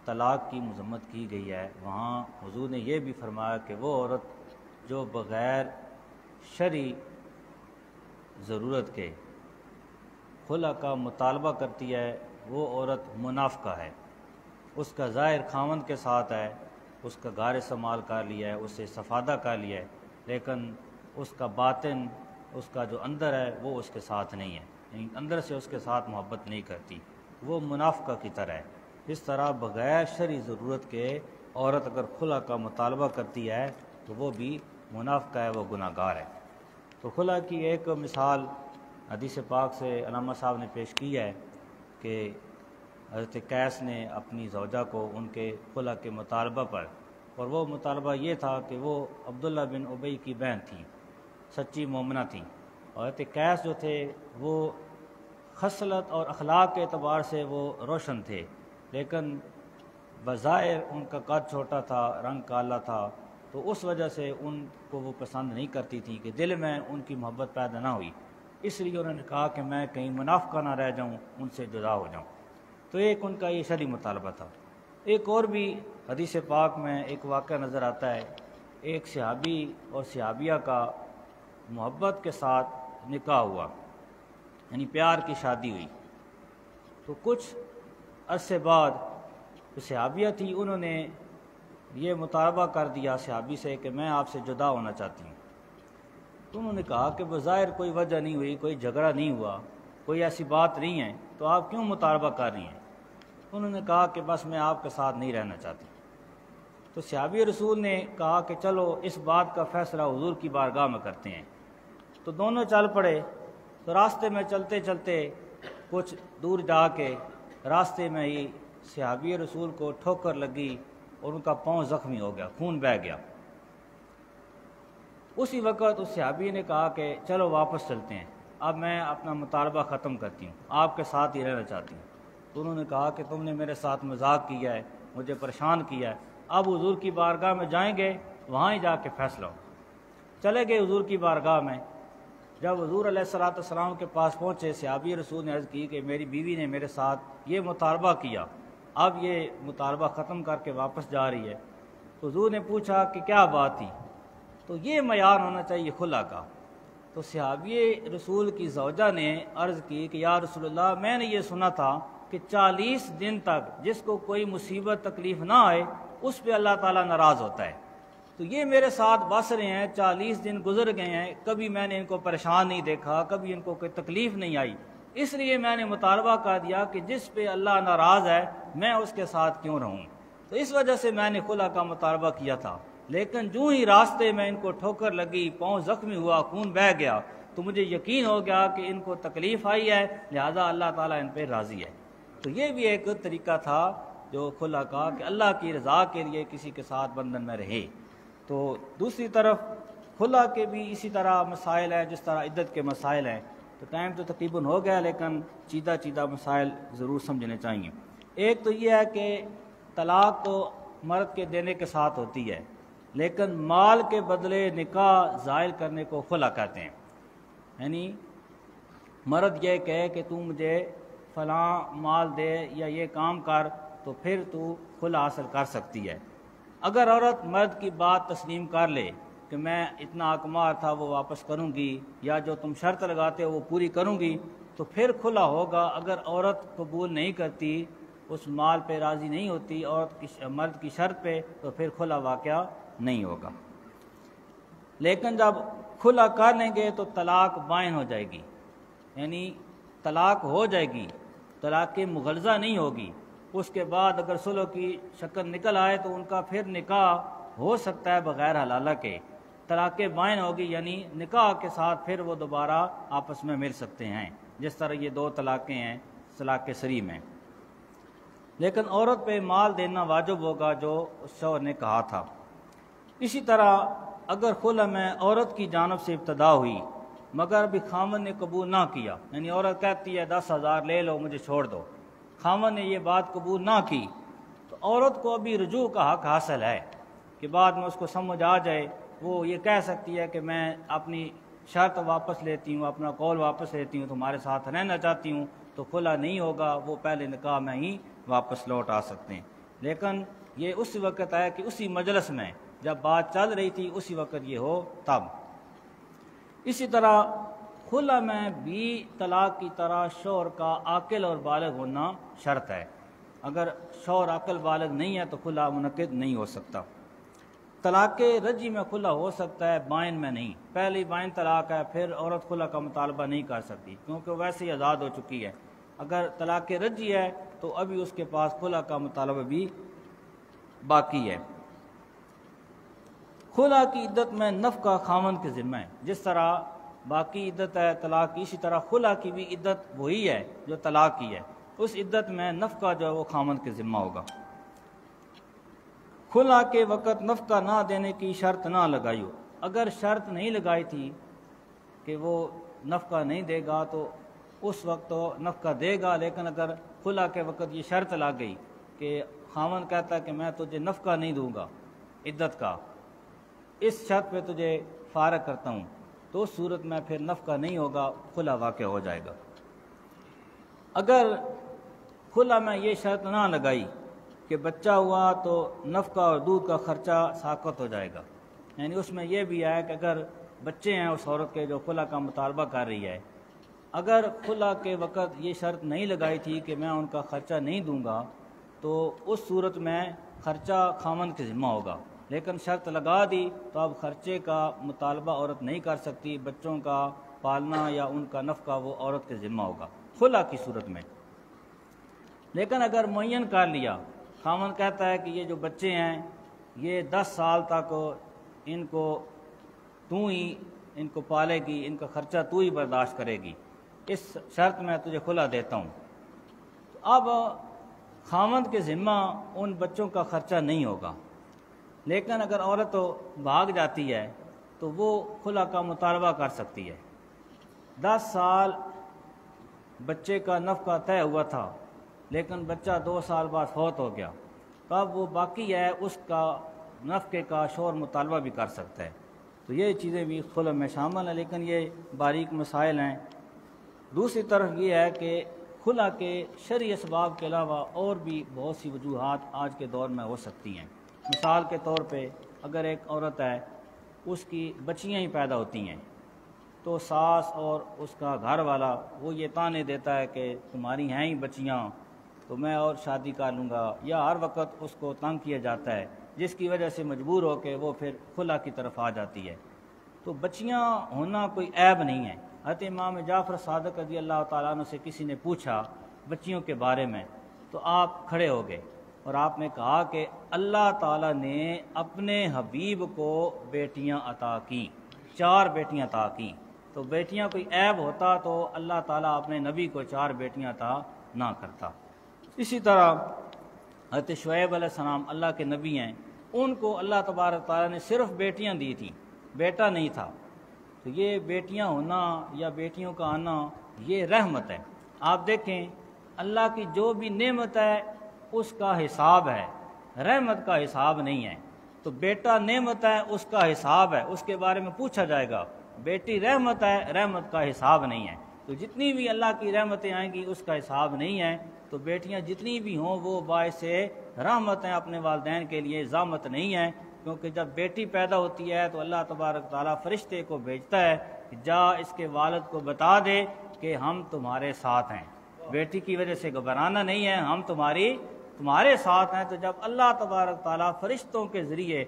طلاق کی مذمت کی گئی ہے، وہاں حضور نے یہ بھی فرمایا کہ وہ عورت جو بغیر شرعی ضرورت کے خلا کا مطالبہ کرتی ہے، وہ عورت منافقہ ہے۔ اس کا ظاہر خاوند کے ساتھ ہے، اس کا گھر استعمال کر لیا ہے، اسے استفادہ کر لیا ہے، لیکن اس کا باطن، اس کا جو اندر ہے وہ اس کے ساتھ نہیں ہے، یعنی اندر سے اس کے ساتھ محبت نہیں کرتی، وہ منافقہ کی طرح ہے۔ اس طرح بغیر شرعی ضرورت کے عورت اگر خلا کا مطالبہ کرتی ہے تو وہ بھی منافقہ ہے، وہ گناہ گار ہے۔ تو خلا کی ایک مثال حدیث پاک سے علامہ صاحب نے پیش کی ہے کہ حضرت قیس نے اپنی زوجہ کو ان کے خلا کے مطالبہ پر، اور وہ مطالبہ یہ تھا کہ وہ عبداللہ بن ابی کی بہن تھیں، سچی مومنہ تھیں، اور حضرت قیس جو تھے وہ خصلت اور اخلاق کے اعتبار سے وہ روشن تھے، لیکن بظاہر ان کا قد چھوٹا تھا، رنگ کالا تھا، تو اس وجہ سے ان کو وہ پسند نہیں کرتی تھی، کہ دل میں ان کی محبت پیدا نہ ہوئی، اس لیے انہوں نے کہا کہ میں کہیں منافقہ نہ رہ جاؤں، ان سے جدا ہو جاؤں۔ تو ایک ان کا یہ شرعی مطالبہ تھا۔ ایک اور بھی حدیث پاک میں ایک واقعہ نظر آتا ہے، ایک صحابی اور صحابیہ کا محبت کے ساتھ نکاح ہوا، یعنی پیار کی شادی ہوئی۔ تو کچھ عرصے بعد جو صحابیہ تھی انہوں نے یہ مطالبہ کر دیا صحابی سے کہ میں آپ سے جدا ہونا چاہتی ہوں۔ تو انہوں نے کہا کہ بظاہر کوئی وجہ نہیں ہوئی، کوئی جھگڑا نہیں ہوا، کوئی ایسی بات نہیں ہے، تو آپ کیوں مطالبہ کر رہی ہیں؟ انہوں نے کہا کہ بس میں آپ کے ساتھ نہیں رہنا چاہتی۔ تو صحابی رسول نے کہا کہ چلو اس بات کا فیصلہ حضور کی بارگاہ میں کرتے ہیں۔ تو دونوں چل پڑے۔ تو راستے میں چلتے چلتے کچھ دور جا کے راستے میں ہی صحابی رسول کو ٹھوکر لگی اور ان کا پاؤں زخمی ہو گیا، خون بہہ گیا۔ اسی وقت اس صحابی نے کہا کہ چلو واپس چلتے ہیں، اب میں اپنا مطالبہ ختم کرتی ہوں، آپ کے ساتھ ہی رہنا چاہتی ہوں۔ تو انہوں نے کہا کہ تم نے میرے ساتھ مذاق کیا ہے، مجھے پریشان کیا ہے، اب حضور کی بارگاہ میں جائیں گے، وہاں ہی جا کے فیصلہ ہو۔ چلے گئے حضور کی بارگاہ میں۔ جب حضور علیہ الصلوۃ والسلام کے پاس پہنچے، صحابی رسول نے عرض کی کہ میری بیوی نے میرے ساتھ یہ مطالبہ کیا، اب یہ مطالبہ ختم کر کے واپس جا رہی ہے۔ تو حضور نے پوچھا کہ کیا بات تھی؟ تو یہ معیار ہونا چاہیے خلا کا، تو صحابی رسول کی زوجہ نے عرض کی کہ یا رسول اللہ، میں نے یہ سنا تھا کہ 40 دن تک جس کو کوئی مصیبت تکلیف نہ آئے اس پہ اللہ تعالیٰ ناراض ہوتا ہے، تو یہ میرے ساتھ بس رہے ہیں، 40 دن گزر گئے ہیں، کبھی میں نے ان کو پریشان نہیں دیکھا، کبھی ان کو کوئی تکلیف نہیں آئی، اس لیے میں نے مطالبہ کر دیا کہ جس پہ اللہ ناراض ہے میں اس کے ساتھ کیوں رہوں، تو اس وجہ سے میں نے خلا کا مطالبہ کیا تھا۔ لیکن جو ہی راستے میں ان کو ٹھوکر لگی، پاؤں زخمی ہوا، خون بہہ گیا، تو مجھے یقین ہو گیا کہ ان کو تکلیف آئی ہے، لہذا اللہ تعالیٰ ان پہ راضی ہے۔ تو یہ بھی ایک طریقہ تھا جو خلا کا، کہ اللہ کی رضا کے لیے کسی کے ساتھ بندھن میں رہے۔ تو دوسری طرف خلا کے بھی اسی طرح مسائل ہیں جس طرح عدت کے مسائل ہیں۔ تو ٹائم تو تقریباً ہو گیا، لیکن چیدہ مسائل ضرور سمجھنے چاہیے۔ ایک تو یہ ہے کہ طلاق تو مرد کے دینے کے ساتھ ہوتی ہے، لیکن مال کے بدلے نکاح زائل کرنے کو خلا کہتے ہیں، یعنی مرد یہ کہے کہ تو مجھے فلاں مال دے یا یہ کام کر تو پھر تو خلا حاصل کر سکتی ہے۔ اگر عورت مرد کی بات تسلیم کر لے کہ میں اتنا اقمار تھا وہ واپس کروں گی، یا جو تم شرط لگاتے ہو وہ پوری کروں گی، تو پھر خلا ہوگا۔ اگر عورت قبول نہیں کرتی، اس مال پہ راضی نہیں ہوتی مرد کی شرط پہ، تو پھر خلا واقعہ نہیں ہوگا۔ لیکن جب خلا کر لیں گے تو طلاق بائن ہو جائے گی، یعنی طلاق ہو جائے گی، طلاق مغلظہ نہیں ہوگی۔ اس کے بعد اگر صلح کی شکل نکل آئے تو ان کا پھر نکاح ہو سکتا ہے بغیر حلالہ کے، طلاق بائن ہوگی، یعنی نکاح کے ساتھ پھر وہ دوبارہ آپس میں مل سکتے ہیں، جس طرح یہ 2 طلاقیں ہیں طلاق سری میں۔ لیکن عورت پہ مال دینا واجب ہوگا جو اس شوہر نے کہا تھا۔ اسی طرح اگر خلا میں عورت کی جانب سے ابتدا ہوئی مگر ابھی خامن نے قبول نہ کیا، یعنی عورت کہتی ہے 10,000 لے لو مجھے چھوڑ دو، خامن نے یہ بات قبول نہ کی، تو عورت کو ابھی رجوع کا حق حاصل ہے کہ بعد میں اس کو سمجھ آ جائے، وہ یہ کہہ سکتی ہے کہ میں اپنی شرط واپس لیتی ہوں، اپنا قول واپس لیتی ہوں، تمہارے ساتھ رہنا چاہتی ہوں، تو خلا نہیں ہوگا، وہ پہلے نکاح میں ہی واپس لوٹ آ سکتے ہیں۔ لیکن یہ اس وقت ہے کہ اسی مجلس میں جب بات چل رہی تھی اسی وقت یہ ہو تب۔ اسی طرح خلا میں بھی طلاق کی طرح شوہر کا عاقل اور بالغ ہونا شرط ہے، اگر شوہر عاقل بالغ نہیں ہے تو خلا منعقد نہیں ہو سکتا۔ طلاق رجی میں خلا ہو سکتا ہے، بائن میں نہیں۔ پہلی بائن طلاق ہے، پھر عورت خلا کا مطالبہ نہیں کر سکتی کیونکہ ویسے ہی آزاد ہو چکی ہے۔ اگر طلاق رجی ہے تو ابھی اس کے پاس خلا کا مطالبہ بھی باقی ہے۔ خلا کی عدت میں نفقہ خاوند کے ذمہ ہے، جس طرح باقی عدت ہے طلاق کی، اسی طرح خلا کی بھی عدت وہی ہے جو طلاق کی ہے، اس عدت میں نفقہ جو ہے وہ خاوند کے ذمہ ہوگا۔ خلا کے وقت نفقہ نہ دینے کی شرط نہ لگائی ہو، اگر شرط نہیں لگائی تھی کہ وہ نفقہ نہیں دے گا تو اس وقت تو نفقہ دے گا، لیکن اگر خلا کے وقت یہ شرط لگ گئی کہ خاوند کہتا ہے کہ میں تجھے نفقہ نہیں دوں گا عدت کا، اس شرط پہ تجھے فارغ کرتا ہوں، تو اس صورت میں پھر نفقہ نہیں ہوگا، خلا واقع ہو جائے گا۔ اگر خلا میں یہ شرط نہ لگائی کہ بچہ ہوا تو نفقہ اور دودھ کا خرچہ ساقط ہو جائے گا، یعنی اس میں یہ بھی ہے کہ اگر بچے ہیں اس عورت کے جو خلا کا مطالبہ کر رہی ہے، اگر خلا کے وقت یہ شرط نہیں لگائی تھی کہ میں ان کا خرچہ نہیں دوں گا تو اس صورت میں خرچہ خاوند کے ذمہ ہوگا، لیکن شرط لگا دی تو اب خرچے کا مطالبہ عورت نہیں کر سکتی، بچوں کا پالنا یا ان کا نفقہ وہ عورت کے ذمہ ہوگا خلا کی صورت میں۔ لیکن اگر معین کر لیا، خاوند کہتا ہے کہ یہ جو بچے ہیں یہ 10 سال تک ان کو تو ہی ان کو پالے گی، ان کا خرچہ تو ہی برداشت کرے گی، اس شرط میں تجھے خلا دیتا ہوں، تو اب خاوند کے ذمہ ان بچوں کا خرچہ نہیں ہوگا۔ لیکن اگر عورت بھاگ جاتی ہے تو وہ خلا کا مطالبہ کر سکتی ہے۔ 10 سال بچے کا نفقہ طے ہوا تھا لیکن بچہ 2 سال بعد فوت ہو گیا، تو اب وہ باقی ہے، اس کا نفقے کا شوہر مطالبہ بھی کر سکتا ہے۔ تو یہ چیزیں بھی خلا میں شامل ہیں، لیکن یہ باریک مسائل ہیں۔ دوسری طرف یہ ہے کہ خلا کے شرعی اسباب کے علاوہ اور بھی بہت سی وجوہات آج کے دور میں ہو سکتی ہیں۔ مثال کے طور پہ اگر ایک عورت ہے، اس کی بچیاں ہی پیدا ہوتی ہیں تو ساس اور اس کا گھر والا وہ یہ تانے دیتا ہے کہ تمہاری ہیں ہی بچیاں تو میں اور شادی کر لوں گا، یا ہر وقت اس کو تنگ کیا جاتا ہے، جس کی وجہ سے مجبور ہو کے وہ پھر خلا کی طرف آ جاتی ہے۔ تو بچیاں ہونا کوئی عیب نہیں ہے۔ حضرت امام جعفر صادق رضی اللہ تعالیٰ عنہ سے کسی نے پوچھا بچیوں کے بارے میں، تو آپ کھڑے ہو گئے اور آپ نے کہا کہ اللہ تعالیٰ نے اپنے حبیب کو بیٹیاں عطا کی، 4 بیٹیاں عطا کی۔ تو بیٹیاں کوئی عیب ہوتا تو اللہ تعالیٰ اپنے نبی کو 4 بیٹیاں عطا نہ کرتا۔ اسی طرح حضرت شعیب علیہ السلام اللہ کے نبی ہیں، ان کو اللہ تبارک تعالیٰ نے صرف بیٹیاں دی تھیں، بیٹا نہیں تھا۔ تو یہ بیٹیاں ہونا یا بیٹیوں کا آنا یہ رحمت ہے۔ آپ دیکھیں اللہ کی جو بھی نعمت ہے اس کا حساب ہے، رحمت کا حساب نہیں ہے۔ تو بیٹا نعمت ہے، اس کا حساب ہے، اس کے بارے میں پوچھا جائے گا۔ بیٹی رحمت ہے، رحمت کا حساب نہیں ہے۔ تو جتنی بھی اللہ کی رحمتیں آئیں گی اس کا حساب نہیں ہے۔ تو بیٹیاں جتنی بھی ہوں وہ باعث رحمت ہیں اپنے والدین کے لیے، زامت نہیں ہیں، کیونکہ جب بیٹی پیدا ہوتی ہے تو اللہ تبارک تعالیٰ فرشتے کو بھیجتا ہے کہ جا اس کے والد کو بتا دے کہ ہم تمہارے ساتھ ہیں، بیٹی کی وجہ سے گھبرانا نہیں ہے، ہم تمہارے ساتھ ہیں۔ تو جب اللہ تبارک تعالیٰ فرشتوں کے ذریعے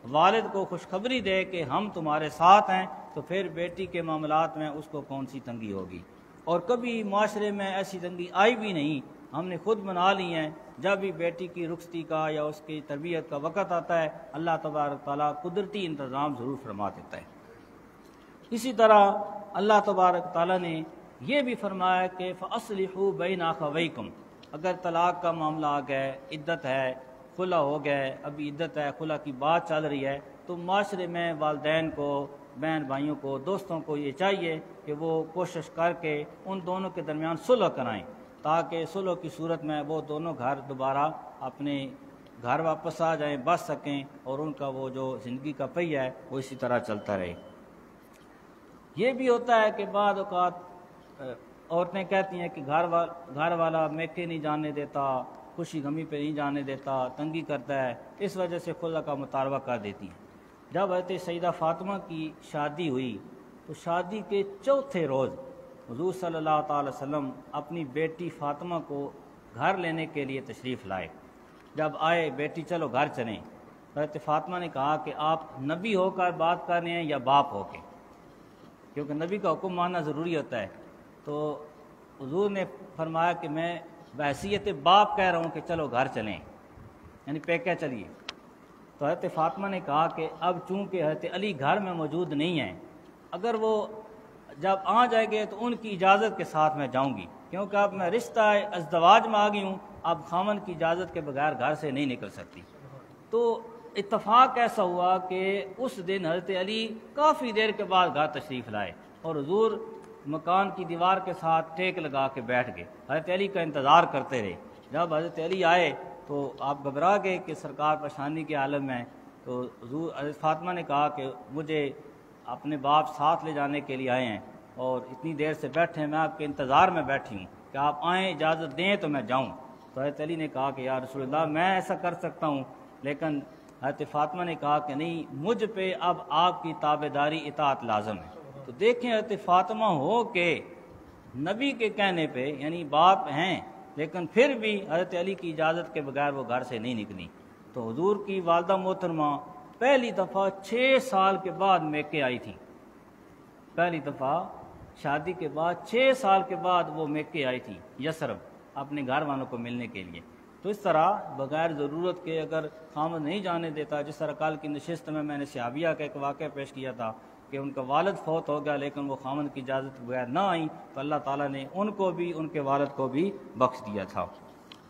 والد کو خوشخبری دے کہ ہم تمہارے ساتھ ہیں، تو پھر بیٹی کے معاملات میں اس کو کون سی تنگی ہوگی۔ اور کبھی معاشرے میں ایسی تنگی آئی بھی نہیں، ہم نے خود بنا لی ہیں۔ جب بھی بیٹی کی رخصتی کا یا اس کی تربیت کا وقت آتا ہے اللہ تبارک تعالیٰ قدرتی انتظام ضرور فرما دیتا ہے۔ اسی طرح اللہ تبارک تعالیٰ نے یہ بھی فرمایا کہ فَأَصْلِحُوا بَيْنَ أَخَوَيْكُمْ، اگر طلاق کا معاملہ آ گیا، عدت ہے، خلا ہو گئے، ابھی عدت ہے، خلا کی بات چل رہی ہے، تو معاشرے میں والدین کو، بہن بھائیوں کو، دوستوں کو یہ چاہیے کہ وہ کوشش کر کے ان دونوں کے درمیان صلح کرائیں، تاکہ صلح کی صورت میں وہ دونوں گھر دوبارہ اپنے گھر واپس آ جائیں، بس سکیں، اور ان کا وہ جو زندگی کا پہیہ ہے وہ اسی طرح چلتا رہے۔ یہ بھی ہوتا ہے کہ بعض اوقات عورتیں کہتی ہیں کہ گھر والا میکے نہیں جانے دیتا، خوشی غمی پہ نہیں جانے دیتا، تنگی کرتا ہے، اس وجہ سے خلا کا مطالبہ کر دیتی ہیں۔ جب حضرت سیدہ فاطمہ کی شادی ہوئی تو شادی کے چوتھے روز حضور صلی اللہ تعالی وسلم اپنی بیٹی فاطمہ کو گھر لینے کے لیے تشریف لائے۔ جب آئے بیٹی چلو گھر چلیں، حضرت فاطمہ نے کہا کہ آپ نبی ہو کر بات کر رہے ہیں یا باپ ہو کے، کیونکہ نبی کا حکم ماننا ضروری ہوتا ہے۔ تو حضور نے فرمایا کہ میں بحیثیت باپ کہہ رہا ہوں کہ چلو گھر چلیں، یعنی پیکے چلیے۔ تو حضرت فاطمہ نے کہا کہ اب چونکہ حضرت علی گھر میں موجود نہیں ہیں، اگر وہ جب آ جائیں گے تو ان کی اجازت کے ساتھ میں جاؤں گی، کیونکہ اب میں رشتہ ازدواج میں آ گئی ہوں، اب خامن کی اجازت کے بغیر گھر سے نہیں نکل سکتی۔ تو اتفاق ایسا ہوا کہ اس دن حضرت علی کافی دیر کے بعد گھر تشریف لائے، اور حضور مکان کی دیوار کے ساتھ ٹیک لگا کے بیٹھ گئے، حضرت علی کا انتظار کرتے رہے۔ جب حضرت علی آئے تو آپ گھبرا گئے کہ سرکار پریشانی کے عالم میں۔ تو حضور حضرت فاطمہ نے کہا کہ مجھے اپنے باپ ساتھ لے جانے کے لیے آئے ہیں اور اتنی دیر سے بیٹھے ہیں، میں آپ کے انتظار میں بیٹھی ہوں کہ آپ آئیں، اجازت دیں تو میں جاؤں۔ تو حضرت علی نے کہا کہ یا رسول اللہ میں ایسا کر سکتا ہوں، لیکن حضرت فاطمہ نے کہا کہ نہیں، مجھ پہ اب آپ کی تابعداری اطاعت لازم ہے۔ تو دیکھیں حضرت فاطمہ ہو کہ نبی کے کہنے پہ، یعنی باپ ہیں، لیکن پھر بھی حضرت علی کی اجازت کے بغیر وہ گھر سے نہیں نکلی۔ تو حضور کی والدہ محترمہ پہلی دفعہ 6 سال کے بعد میکے آئی تھی، پہلی دفعہ شادی کے بعد 6 سال کے بعد وہ میکے آئی تھی یثرب اپنے گھر والوں کو ملنے کے لیے۔ تو اس طرح بغیر ضرورت کے اگر خامد نہیں جانے دیتا، جس طرح کل کی نشست میں نے صحابیہ کا ایک واقعہ پیش کیا تھا کہ ان کا والد فوت ہو گیا لیکن وہ خامد کی اجازت بغیر نہ آئیں، تو اللہ تعالیٰ نے ان کو بھی، ان کے والد کو بھی بخش دیا تھا۔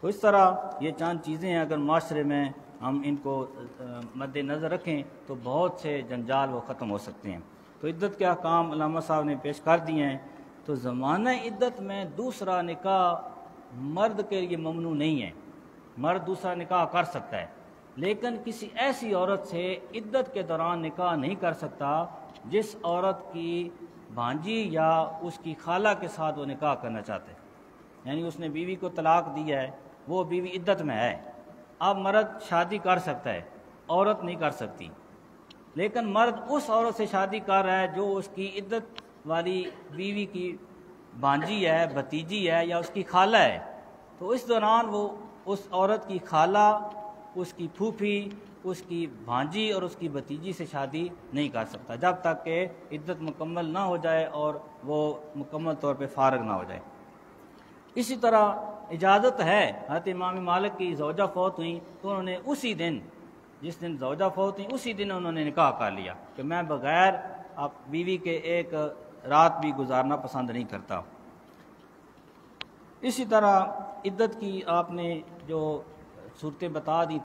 تو اس طرح یہ چند چیزیں ہیں، اگر معاشرے میں ہم ان کو مد نظر رکھیں تو بہت سے جنجال وہ ختم ہو سکتے ہیں۔ تو عدت کے احکام علامہ صاحب نے پیش کر دیے ہیں۔ تو زمانہ عدت میں دوسرا نکاح مرد کے لیے ممنوع نہیں ہے، مرد دوسرا نکاح کر سکتا ہے، لیکن کسی ایسی عورت سے عدت کے دوران نکاح نہیں کر سکتا جس عورت کی بھانجی یا اس کی خالہ کے ساتھ وہ نکاح کرنا چاہتے ہیں، یعنی اس نے بیوی کو طلاق دی ہے، وہ بیوی عدت میں ہے، اب مرد شادی کر سکتا ہے، عورت نہیں کر سکتی، لیکن مرد اس عورت سے شادی کر رہا ہے جو اس کی عدت والی بیوی کی بانجی ہے، بھتیجی ہے یا اس کی خالہ ہے، تو اس دوران وہ اس عورت کی خالہ، اس کی پھوپھی، اس کی بھانجی اور اس کی بھتیجی سے شادی نہیں کر سکتا جب تک کہ عدت مکمل نہ ہو جائے اور وہ مکمل طور پہ فارغ نہ ہو جائے۔ اسی طرح اجازت ہے، حضرت امام مالک کی زوجہ فوت ہوئیں تو انہوں نے اسی دن، جس دن زوجہ فوت ہوئی اسی دن انہوں نے نکاح کر لیا کہ میں بغیر بیوی کے ایک رات بھی گزارنا پسند نہیں کرتا۔ اسی طرح عدت کی آپ نے جو صورتیں بتا دی